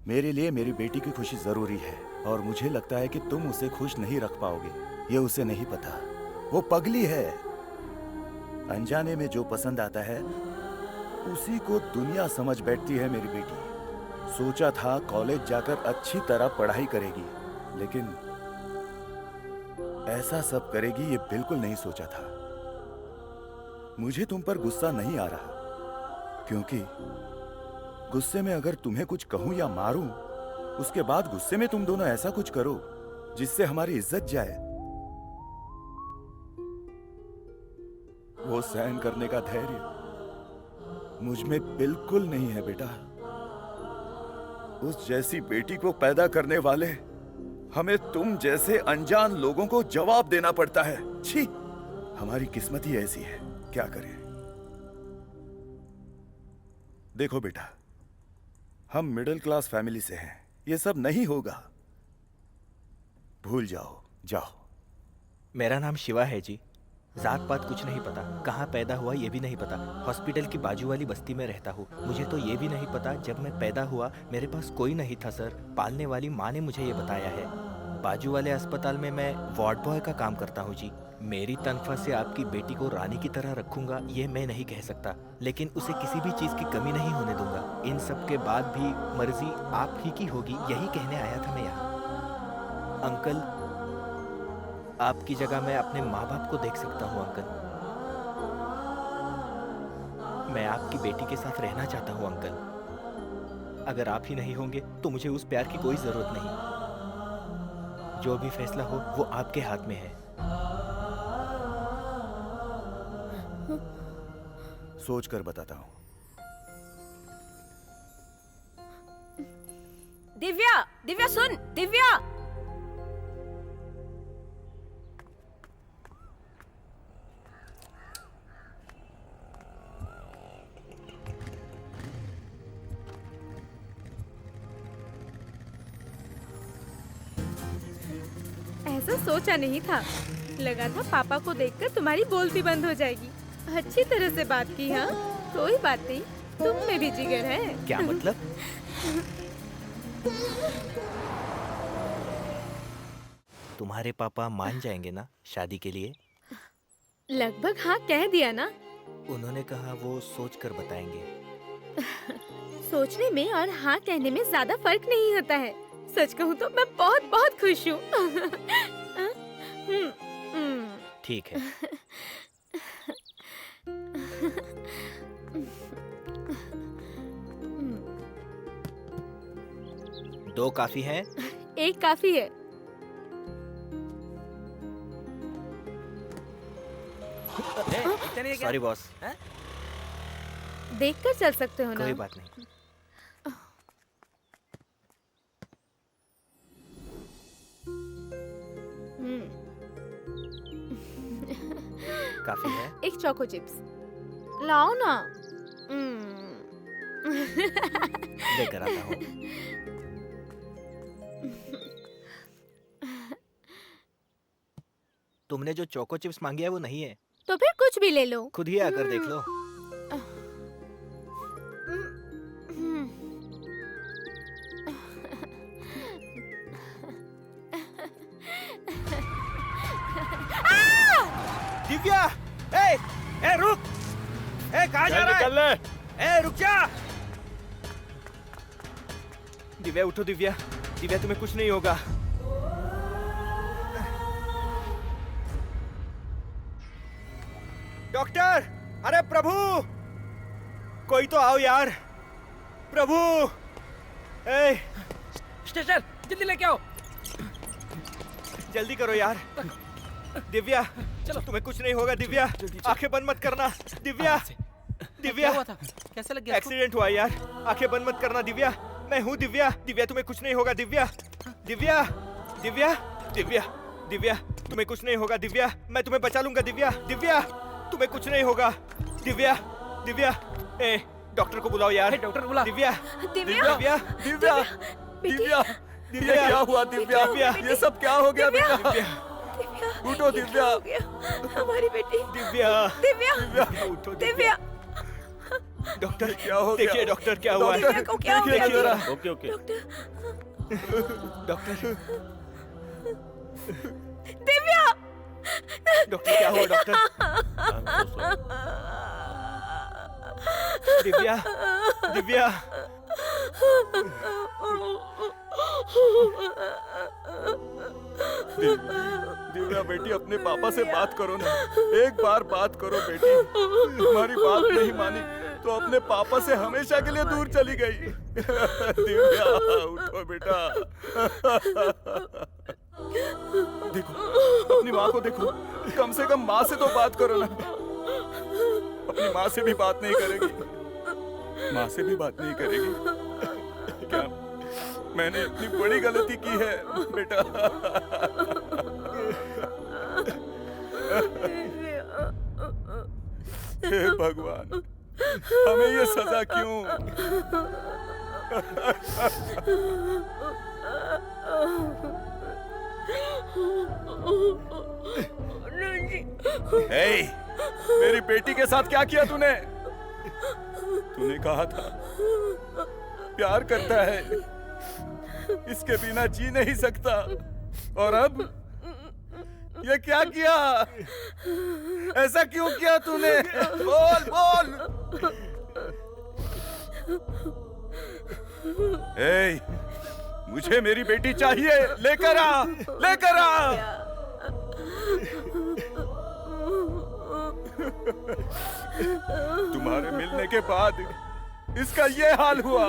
मेरे लिए मेरी बेटी की खुशी जरूरी है और मुझे लगता है कि तुम उसे खुश नहीं रख पाओगे। ये उसे नहीं पता, वो पगली है। अनजाने में जो पसंद आता है उसी को दुनिया समझ बैठती है मेरी बेटी। सोचा था कॉलेज जाकर अच्छी तरह पढ़ाई करेगी, लेकिन ऐसा सब करेगी ये बिल्कुल नहीं सोचा था। मुझे तुम पर गुस्सा नहीं आ रहा, क्योंकि गुस्से में अगर तुम्हें कुछ कहूं या मारूं, उसके बाद गुस्से में तुम दोनों ऐसा कुछ करो जिससे हमारी इज्जत जाए, वो सहन करने का धैर्य मुझ में बिल्कुल नहीं है बेटा। उस जैसी बेटी को पैदा करने वाले हमें तुम जैसे अनजान लोगों को जवाब देना पड़ता है। छी, हमारी किस्मत ही ऐसी है, क्या करें। देखो बेटा, हम मिडिल क्लास फैमिली से हैं, ये सब नहीं होगा। भूल जाओ, जाओ। मेरा नाम शिवा है जी। जात पात कुछ नहीं पता, कहाँ पैदा हुआ ये भी नहीं पता। हॉस्पिटल की बाजू वाली बस्ती में रहता हूँ। मुझे तो ये भी नहीं पता जब मैं पैदा हुआ मेरे पास कोई नहीं था सर। पालने वाली माँ ने मुझे ये बताया है। बाजू वाले अस्पताल में मैं वार्ड बॉय का काम करता हूँ जी। मेरी तनख्वाह से आपकी बेटी को रानी की तरह रखूंगा ये मैं नहीं कह सकता, लेकिन उसे किसी भी चीज़ की कमी नहीं होने दूंगा। इन सब के बाद भी मर्जी आप ही की होगी, यही कहने आया था मैं यहाँ। अंकल, आपकी जगह मैं अपने माँ बाप को देख सकता हूँ अंकल। मैं आपकी बेटी के साथ रहना चाहता हूँ अंकल। अगर आप ही नहीं होंगे तो मुझे उस प्यार की कोई जरूरत नहीं। जो भी फैसला हो वो आपके हाथ में है। सोच कर बताता हूँ। दिव्या, दिव्या सुन, दिव्या। ऐसा सोचा नहीं था। लगा था पापा को देखकर तुम्हारी बोलती बंद हो जाएगी। अच्छी तरह से बात की। हाँ, कोई बात नहीं, तुम में भी जिगर है। क्या मतलब? तुम्हारे पापा मान जाएंगे ना शादी के लिए? लगभग हाँ कह दिया ना। उन्होंने कहा वो सोच कर बताएंगे। सोचने में और हाँ कहने में ज्यादा फर्क नहीं होता है। सच कहूँ तो मैं बहुत बहुत खुश हूँ। ठीक है। दो काफी है? एक काफी है। Sorry boss. देखकर चल सकते हो ना? कोई बात नहीं। काफी है? एक चोको चिप्स लाओ ना। लेकर आता हूँ। तुमने जो चोको चिप्स मांगी है वो नहीं है। तो फिर कुछ भी ले लो। खुद ही आकर देख लो। दिव्या, ए रुक! ए कहाँ जा रहा है? निकल ले। ए रुक जा! दिव्या उठो दिव्या, दिव्या तुम्हें कुछ नहीं होगा। डॉक्टर, अरे प्रभु, कोई तो आओ यार, प्रभु। ए, स्टेशन जल्दी लेके आओ। जल्दी करो यार। दिव्या, चलो, तुम्हें कुछ नहीं होगा दिव्या, आंखें बंद मत करना दिव्या। दिव्या, कैसे लग गया? एक्सीडेंट हुआ यार, आंखें बंद मत करना दिव्या। मैं हूँ दिव्या, दिव्या तुम्हें कुछ नहीं होगा दिव्या। दिव्या, दिव्या, दिव्या, दिव्या तुम्हें कुछ नहीं होगा दिव्या, मैं तुम्हें बचा लूंगा दिव्या। दिव्या तुम्हें कुछ नहीं होगा दिव्या। दिव्या, ए डॉक्टर को बुलाओ यार। डॉक्टर बुला। दिव्या, दिव्या, दिव्या, दिव्या, दिव्या, दिव्या, क्या हुआ दिव्या? ये सब क्या हो गया बेटा? दिव्या, उठो दिव्या। हमारी बेटी दिव्या, दिव्या, उठो दिव्या। डॉक्टर क्या हो गया? देखिए डॉक्टर क्या हुआ है? दिव्या को क्या हो देखिए गया? जरा। Okay okay. Doctor, Divya, doctor क्या हुआ डॉक्टर? दिव्या, दिव्या, दिव्या बेटी, अपने पापा से बात करो ना, एक बार बात करो बेटी। हमारी बात नहीं मानी तो अपने पापा से हमेशा के लिए दूर चली गई। दिव्या उठो बेटा। देखो, अपनी माँ को देखो, कम से कम माँ से तो बात करो ना। अपनी माँ से भी बात नहीं करेगी, माँ से भी बात नहीं करेगी। क्या मैंने इतनी बड़ी गलती की है बेटा? हे भगवान, हमें ये सजा क्यों? हे, मेरी बेटी के साथ क्या किया तूने? तूने कहा था प्यार करता है, इसके बिना जी नहीं सकता, और अब ये क्या किया? ऐसा क्यों किया तूने? बोल बोल। ए, मुझे मेरी बेटी चाहिए, लेकर आ, लेकर आ। तुम्हारे मिलने के बाद इसका ये हाल हुआ।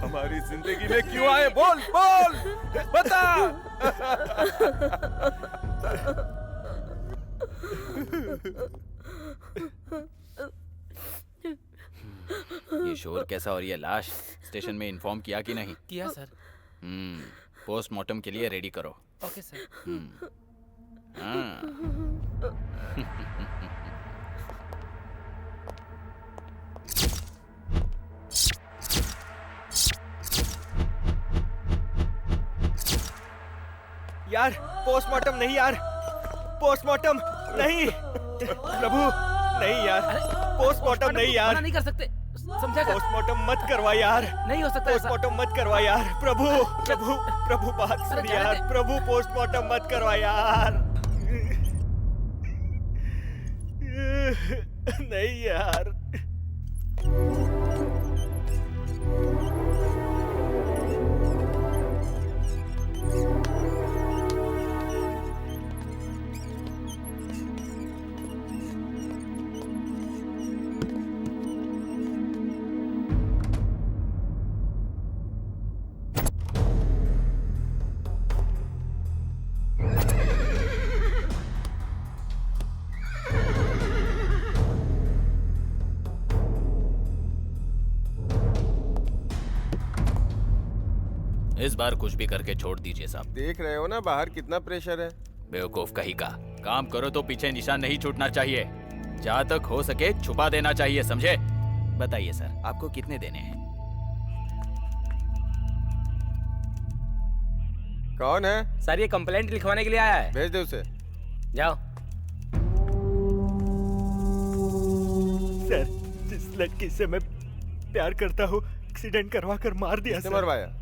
हमारी जिंदगी में क्यों आए? बोल बोल, बता। ये शोर कैसा, और ये लाश स्टेशन में इन्फॉर्म किया कि नहीं? किया सर। पोस्टमार्टम के लिए रेडी करो। Okay sir. यार पोस्टमार्टम नहीं यार, पोस्टमार्टम नहीं। प्रभु नहीं यार, पोस्टमार्टम नहीं यार, मना नहीं कर सकते, समझा कर? पोस्टमार्टम मत करवा यार, नहीं हो सकता ऐसा। पोस्टमार्टम मत करवा यार। प्रभु प्रभु प्रभु बात सुन यार, प्रभु पोस्टमार्टम मत करवा यार। नहीं यार। इस बार कुछ भी करके छोड़ दीजिए साहब। देख रहे हो ना बाहर कितना प्रेशर है। बेवकूफ कहीं का। काम करो तो पीछे निशान नहीं छूटना चाहिए, जहाँ तक हो सके छुपा देना चाहिए, समझे? बताइए सर, आपको कितने देने हैं? कौन है? सर ये कंप्लेंट लिखवाने के लिए आया है। भेज दे उसे। जाओ। सर, जिस लड़की से मैं प्यार करता हूँ एक्सीडेंट करवा कर मार दिया सर। मरवाया?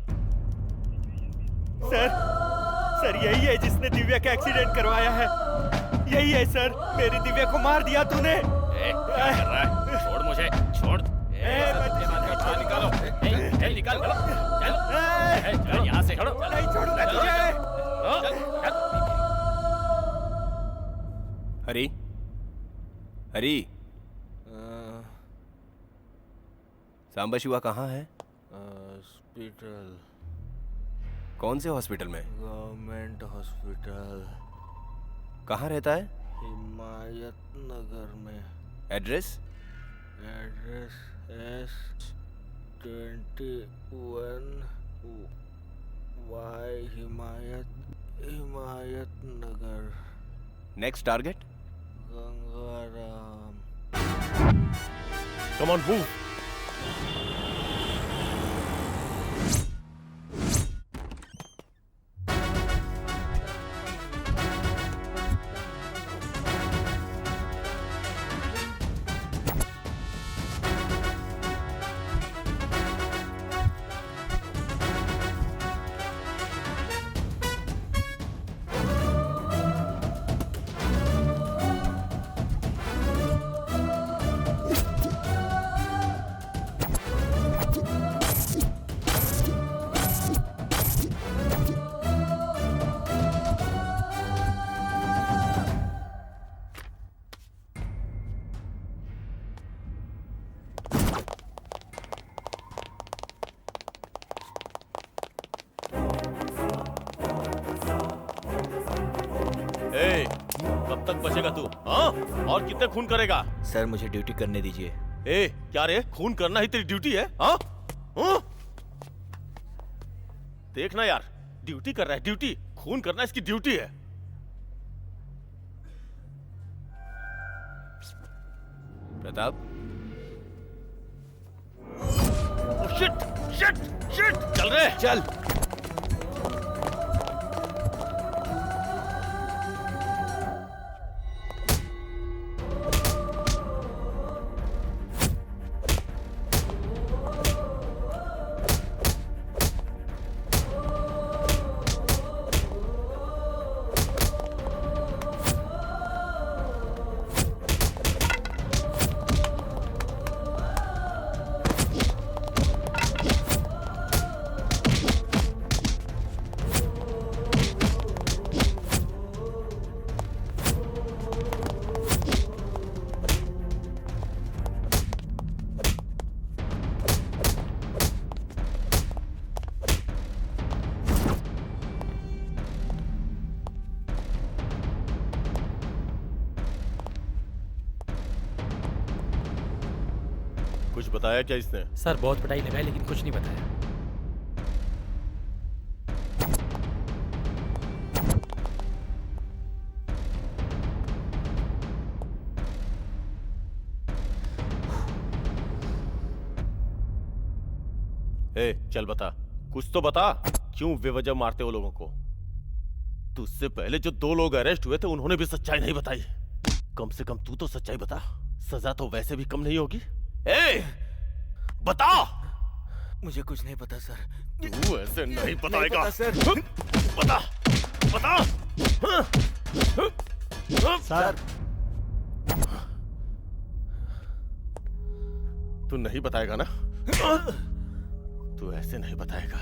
सर यही है जिसने दिव्या का एक्सीडेंट करवाया है, यही है सर। मेरी दिव्या को मार दिया तूने। क्या कर रहा है? छोड़ मुझे, छोड़। बाहर निकालो। चल निकाल, चल यहाँ से। नहीं छोड़ूंगा तुझे। हरी, हरी, सांबा शिवा कहाँ है? हॉस्पिटल। कौन से हॉस्पिटल में? Government hospital. कहाँ रहता है? हिमायत नगर में। Address? Address S21 Y Himayat Nagar. Next target? Gangaram. Come on move. कब तक बचेगा तू? हाँ? और कितने खून करेगा? सर मुझे ड्यूटी करने दीजिए। ए, क्या रे? खून करना ही तेरी ड्यूटी है? हाँ? हाँ? देखना यार, ड्यूटी कर रहा है, ड्यूटी। खून करना इसकी ड्यूटी है। प्रताप, शिट, शिट, शिट, चल रे, चल। कुछ बताया क्या इसने? सर बहुत पिटाई लगाई लेकिन कुछ नहीं बताया। ए, चल बता, कुछ तो बता। क्यों बेवजह मारते हो लोगों को? तुझसे पहले जो 2 लोग अरेस्ट हुए थे उन्होंने भी सच्चाई नहीं बताई। कम से कम तू तो सच्चाई बता। सजा तो वैसे भी कम नहीं होगी। ए, बता। मुझे कुछ नहीं पता सर। तू ऐसे नहीं बताएगा। नहीं पता, सर। बता, बता। सर, तू नहीं बताएगा ना? तू ऐसे नहीं बताएगा।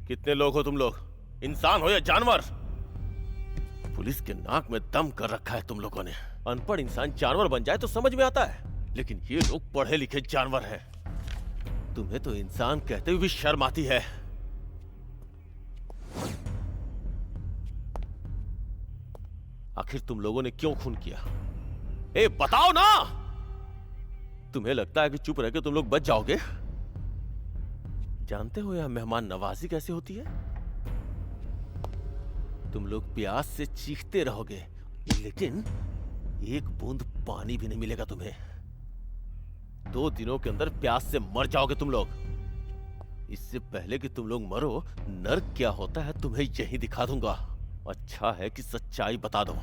कितने लोग हो तुम लोग? इंसान हो या जानवर? पुलिस के नाक में दम कर रखा है तुम लोगों ने। अनपढ़ इंसान जानवर बन जाए तो समझ में आता है, लेकिन ये लोग पढ़े लिखे जानवर हैं। तुम्हें तो इंसान कहते हुए भी शर्म आती है। आखिर तुम लोगों ने क्यों खून किया? ए, बताओ ना। तुम्हें लगता है कि चुप रह के तुम लोग बच जाओगे? जानते हो यह मेहमान नवाजी कैसे होती है? तुम लोग प्यास से चीखते रहोगे, लेकिन एक बूंद पानी भी नहीं मिलेगा तुम्हें। 2 दिनों के अंदर प्यास से मर जाओगे तुम लोग। इससे पहले कि तुम लोग मरो, नर्क क्या होता है तुम्हें यही दिखा दूंगा। अच्छा है कि सच्चाई बता दो।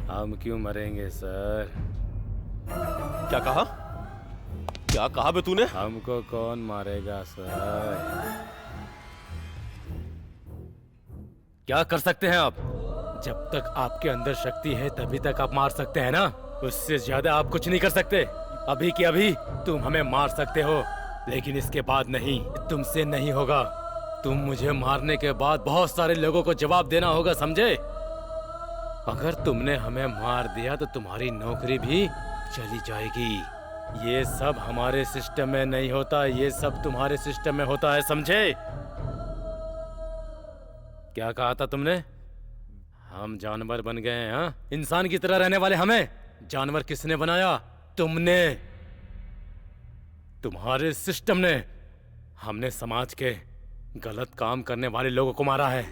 हम क्यों मरेंगे सर? क्या कहा? क्या कहा बे तूने? हमको कौन मारेगा सर? क्या कर सकते हैं आप? जब तक आपके अंदर शक्ति है तभी तक आप मार सकते हैं ना। उससे ज्यादा आप कुछ नहीं कर सकते। अभी के अभी तुम हमें मार सकते हो, लेकिन इसके बाद नहीं, तुमसे नहीं होगा। तुम मुझे मारने के बाद बहुत सारे लोगों को जवाब देना होगा, समझे? अगर तुमने हमें मार दिया तो तुम्हारी नौकरी भी चली जाएगी। ये सब हमारे सिस्टम में नहीं होता, ये सब तुम्हारे सिस्टम में होता है, समझे? क्या कहा था तुमने? हम जानवर बन गए हैं, हाँ? इंसान की तरह रहने वाले हमें जानवर किसने बनाया? तुमने, तुम्हारे सिस्टम ने। हमने समाज के गलत काम करने वाले लोगों को मारा है।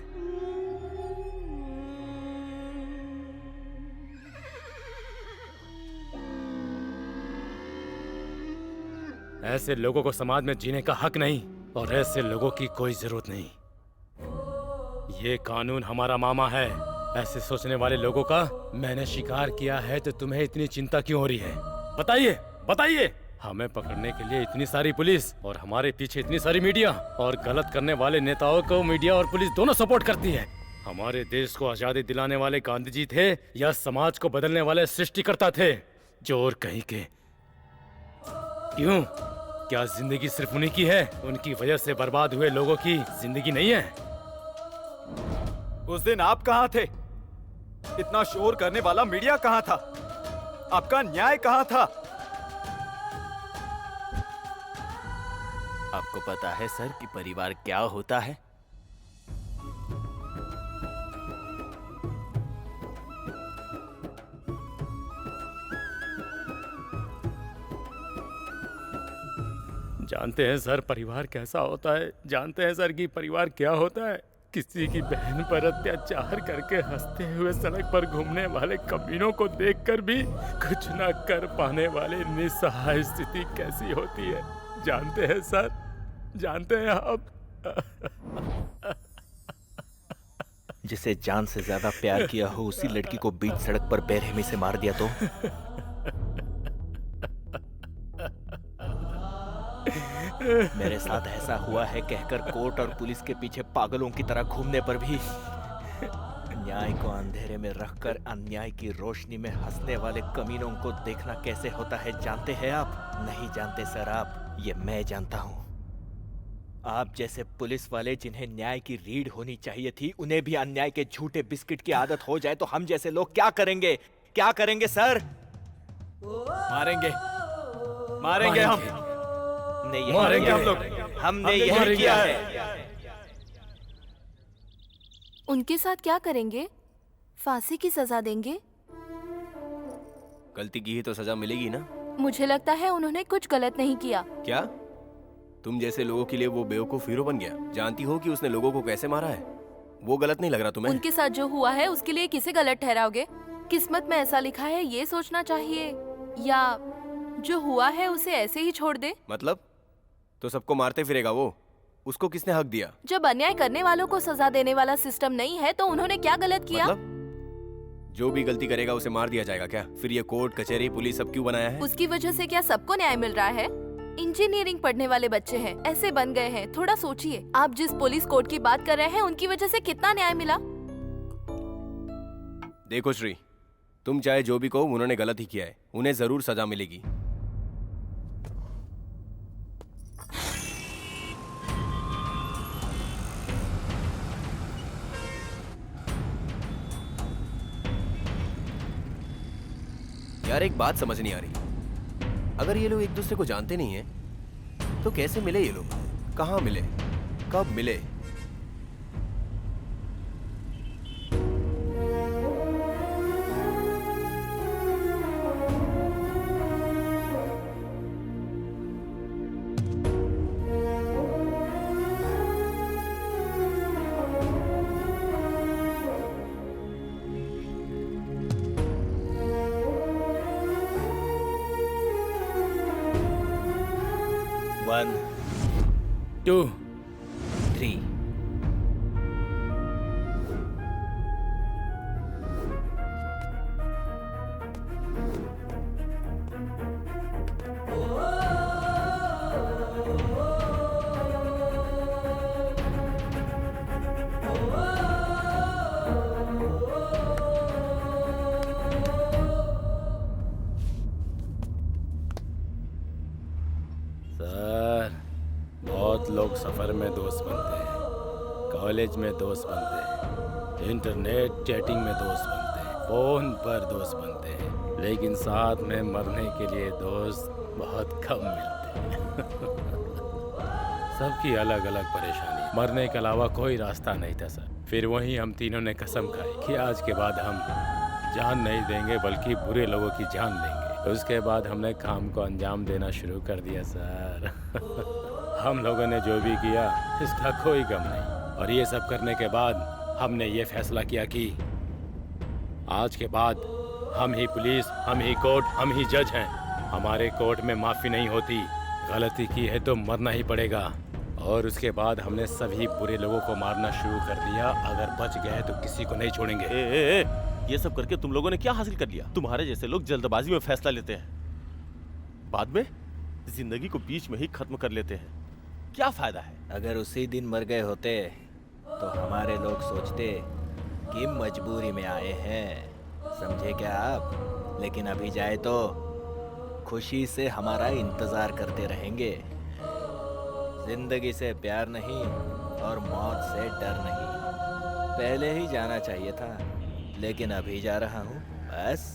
ऐसे लोगों को समाज में जीने का हक नहीं, और ऐसे लोगों की कोई जरूरत नहीं। ये कानून हमारा मामा है। ऐसे सोचने वाले लोगों का मैंने शिकार किया है, तो तुम्हें इतनी चिंता क्यों हो रही है? बताइए, बताइए। हमें पकड़ने के लिए इतनी सारी पुलिस और हमारे पीछे इतनी सारी मीडिया, और गलत करने वाले नेताओं को मीडिया और पुलिस दोनों सपोर्ट करती है। हमारे देश को आजादी दिलाने वाले गांधी जी थे या समाज को बदलने वाले सृष्टिकर्ता थे? चोर कहीं के। क्यों? क्या जिंदगी सिर्फ उन्हीं की है? उनकी वजह से बर्बाद हुए लोगों की जिंदगी नहीं है? उस दिन आप कहाँ थे? इतना शोर करने वाला मीडिया कहाँ था? आपका न्याय कहाँ था? आपको पता है सर कि परिवार क्या होता है? जानते हैं सर परिवार कैसा होता है? जानते हैं सर कि परिवार क्या होता है? किसी की बहन पर अत्याचार करके हंसते हुए सड़क पर घूमने वाले कमीनों को देखकर भी कुछ न कर पाने वाले निस्सहाय स्थिति कैसी होती है, जानते हैं सर? जानते हैं आप? जिसे जान से ज्यादा प्यार किया हो उसी लड़की को बीच सड़क पर बेरहमी से मार दिया तो? मेरे साथ ऐसा हुआ है कहकर कोर्ट और पुलिस के पीछे पागलों की तरह घूमने पर भी न्याय को अंधेरे में रखकर अन्याय की रोशनी में हंसने वाले कमीनों को देखना कैसे होता है, जानते हैं आप? नहीं जानते सर आप, ये मैं जानता हूँ। आप जैसे पुलिस वाले जिन्हें न्याय की रीढ़ होनी चाहिए थी, उन्हें भी अन्याय के झूठे बिस्किट की आदत हो जाए तो हम जैसे लोग क्या करेंगे? क्या करेंगे सर? मारेंगे, मारेंगे हम। मारेंगे हम लोग। हमने यही किया है। उनके साथ क्या करेंगे? फांसी की सजा देंगे? गलती की ही तो सजा मिलेगी ना। मुझे लगता है उन्होंने कुछ गलत नहीं किया। क्या तुम जैसे लोगों के लिए वो बेवकूफ हीरो बन गया? जानती हो कि उसने लोगों को कैसे मारा है? वो गलत नहीं लग रहा तुम्हें? उनके साथ जो हुआ है उसके लिए किसे गलत ठहराओगे? किस्मत में ऐसा लिखा है ये सोचना चाहिए, या जो हुआ है उसे ऐसे ही छोड़ दे? मतलब तो सबको मारते फिरेगा वो? उसको किसने हक दिया? जब अन्याय करने वालों को सजा देने वाला सिस्टम नहीं है तो उन्होंने क्या गलत किया? मतलब जो भी गलती करेगा उसे मार दिया जाएगा क्या? फिर ये कोर्ट कचहरी पुलिस सब क्यों बनाया है? उसकी वजह से क्या सबको न्याय मिल रहा है? इंजीनियरिंग पढ़ने वाले बच्चे हैं, ऐसे बन गए हैं। थोड़ा सोचिए, आप जिस पुलिस कोर्ट की बात कर रहे हैं उनकी वजह से कितना न्याय मिला? देखो श्री, तुम चाहे जो भी कहो, उन्होंने गलत ही किया है। उन्हें जरूर सजा मिलेगी। यार एक बात समझ नहीं आ रही, अगर ये लोग एक दूसरे को जानते नहीं हैं तो कैसे मिले ये लोग? कहाँ मिले? कब मिले? One, 2, 3. सफर में दोस्त बनते हैं, कॉलेज में दोस्त बनते हैं, इंटरनेट चैटिंग में दोस्त बनते हैं, फोन पर दोस्त बनते हैं, लेकिन साथ में मरने के लिए दोस्त बहुत कम मिलते हैं। सबकी अलग अलग परेशानी, मरने के अलावा कोई रास्ता नहीं था सर। फिर वहीं हम तीनों ने कसम खाई कि आज के बाद हम जान नहीं देंगे बल्कि बुरे लोगों की जान लेंगे। उसके बाद हमने काम को अंजाम देना शुरू कर दिया सर। हम लोगों ने जो भी किया इसका कोई गम नहीं, और ये सब करने के बाद हमने ये फैसला किया कि आज के बाद हम ही पुलिस, हम ही कोर्ट, हम ही जज हैं। हमारे कोर्ट में माफी नहीं होती, गलती की है तो मरना ही पड़ेगा। और उसके बाद हमने सभी बुरे लोगों को मारना शुरू कर दिया, अगर बच गए तो किसी को नहीं छोड़ेंगे। ये सब करके तुम लोगों ने क्या हासिल कर लिया? तुम्हारे जैसे लोग जल्दबाजी में फैसला लेते हैं, बाद में जिंदगी को बीच में ही खत्म कर लेते हैं। क्या फायदा है? अगर उसी दिन मर गए होते तो हमारे लोग सोचते कि मजबूरी में आए हैं, समझे क्या आप? लेकिन अभी जाए तो खुशी से हमारा इंतजार करते रहेंगे। जिंदगी से प्यार नहीं और मौत से डर नहीं। पहले ही जाना चाहिए था, लेकिन अभी जा रहा हूँ बस।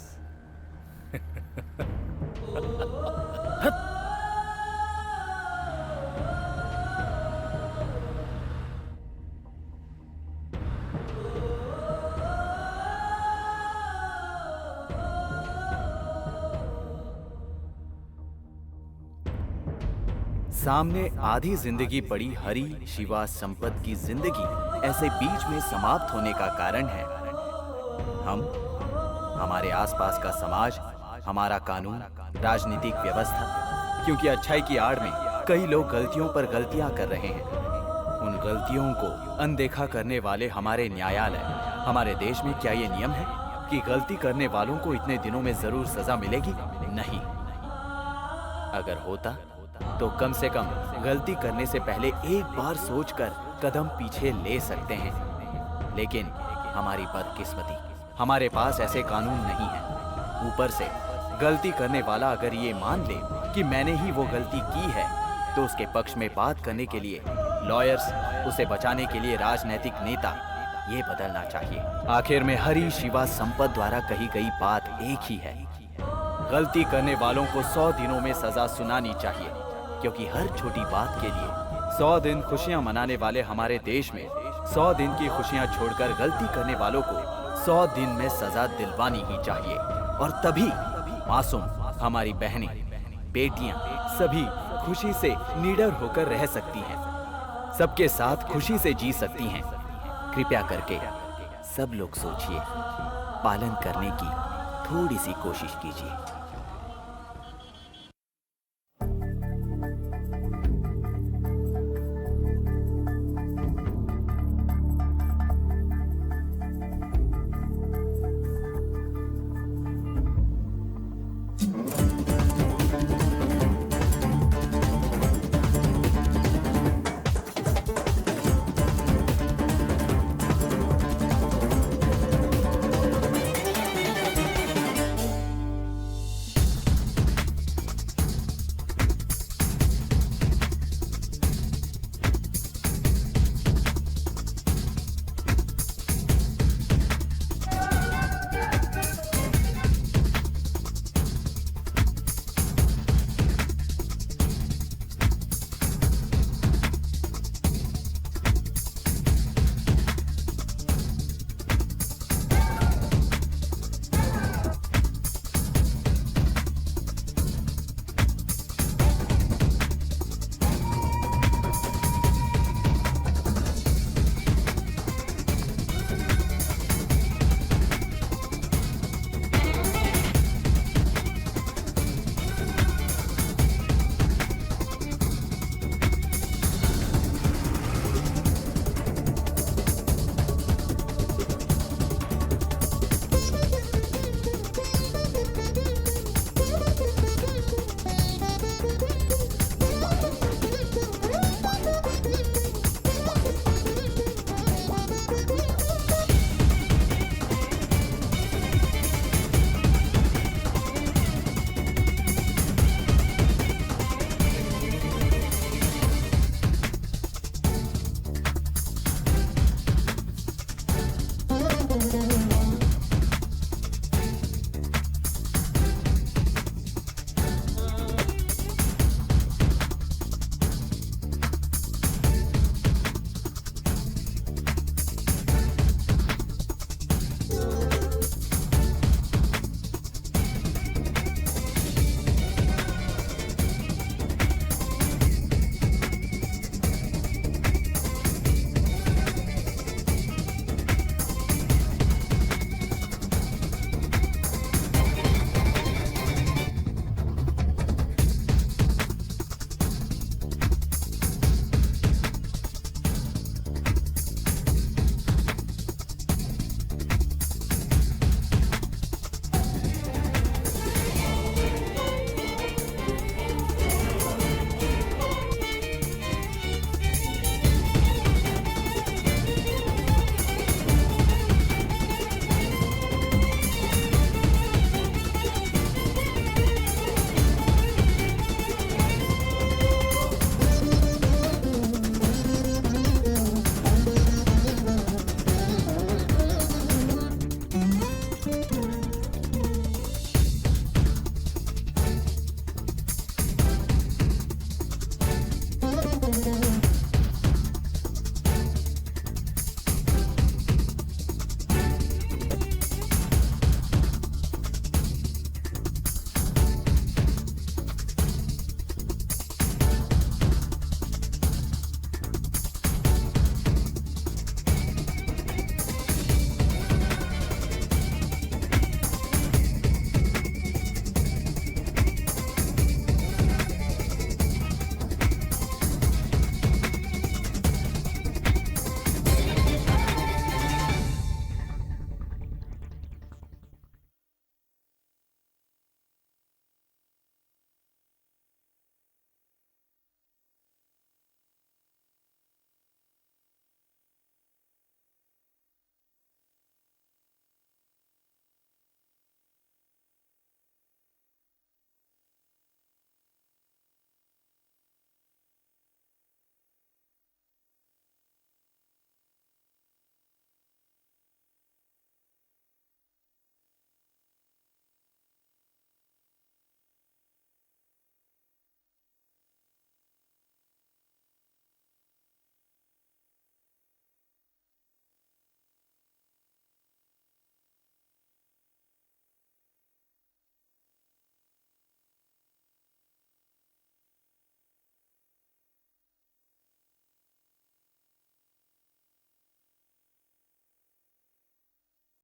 सामने आधी जिंदगी पड़ी हरी शिवा संपत की जिंदगी ऐसे बीच में समाप्त होने का कारण है हम, हमारे आसपास का समाज, हमारा कानून, राजनीतिक व्यवस्था। क्योंकि अच्छाई की आड़ में कई लोग गलतियों पर गलतियां कर रहे हैं। उन गलतियों को अनदेखा करने वाले हमारे न्यायालय। हमारे देश में क्या ये नियम है कि गलती करने वालों को इतने दिनों में जरूर सजा मिलेगी? नहीं। अगर होता तो कम से कम गलती करने से पहले एक बार सोचकर कदम पीछे ले सकते हैं। लेकिन हमारी बदकिस्मती, हमारे पास ऐसे कानून नहीं है। ऊपर से गलती करने वाला अगर ये मान ले कि मैंने ही वो गलती की है, तो उसके पक्ष में बात करने के लिए लॉयर्स, उसे बचाने के लिए राजनीतिक नेता, ये बदलना चाहिए। आखिर में हरी शिवा संपत द्वारा कही गई बात एक ही है, गलती करने वालों को 100 दिनों में सजा सुनानी चाहिए। क्योंकि हर छोटी बात के लिए 100 दिन खुशियां मनाने वाले हमारे देश में 100 दिन की खुशियां छोड़कर गलती करने वालों को 100 दिन में सजा दिलवानी ही चाहिए। और तभी मासूम, हमारी बहनें, बेटियां सभी खुशी से निडर होकर रह सकती हैं, सबके साथ खुशी से जी सकती हैं। कृपया करके सब लोग सोचिए, पालन करने की थोड़ी सी कोशिश कीजिए।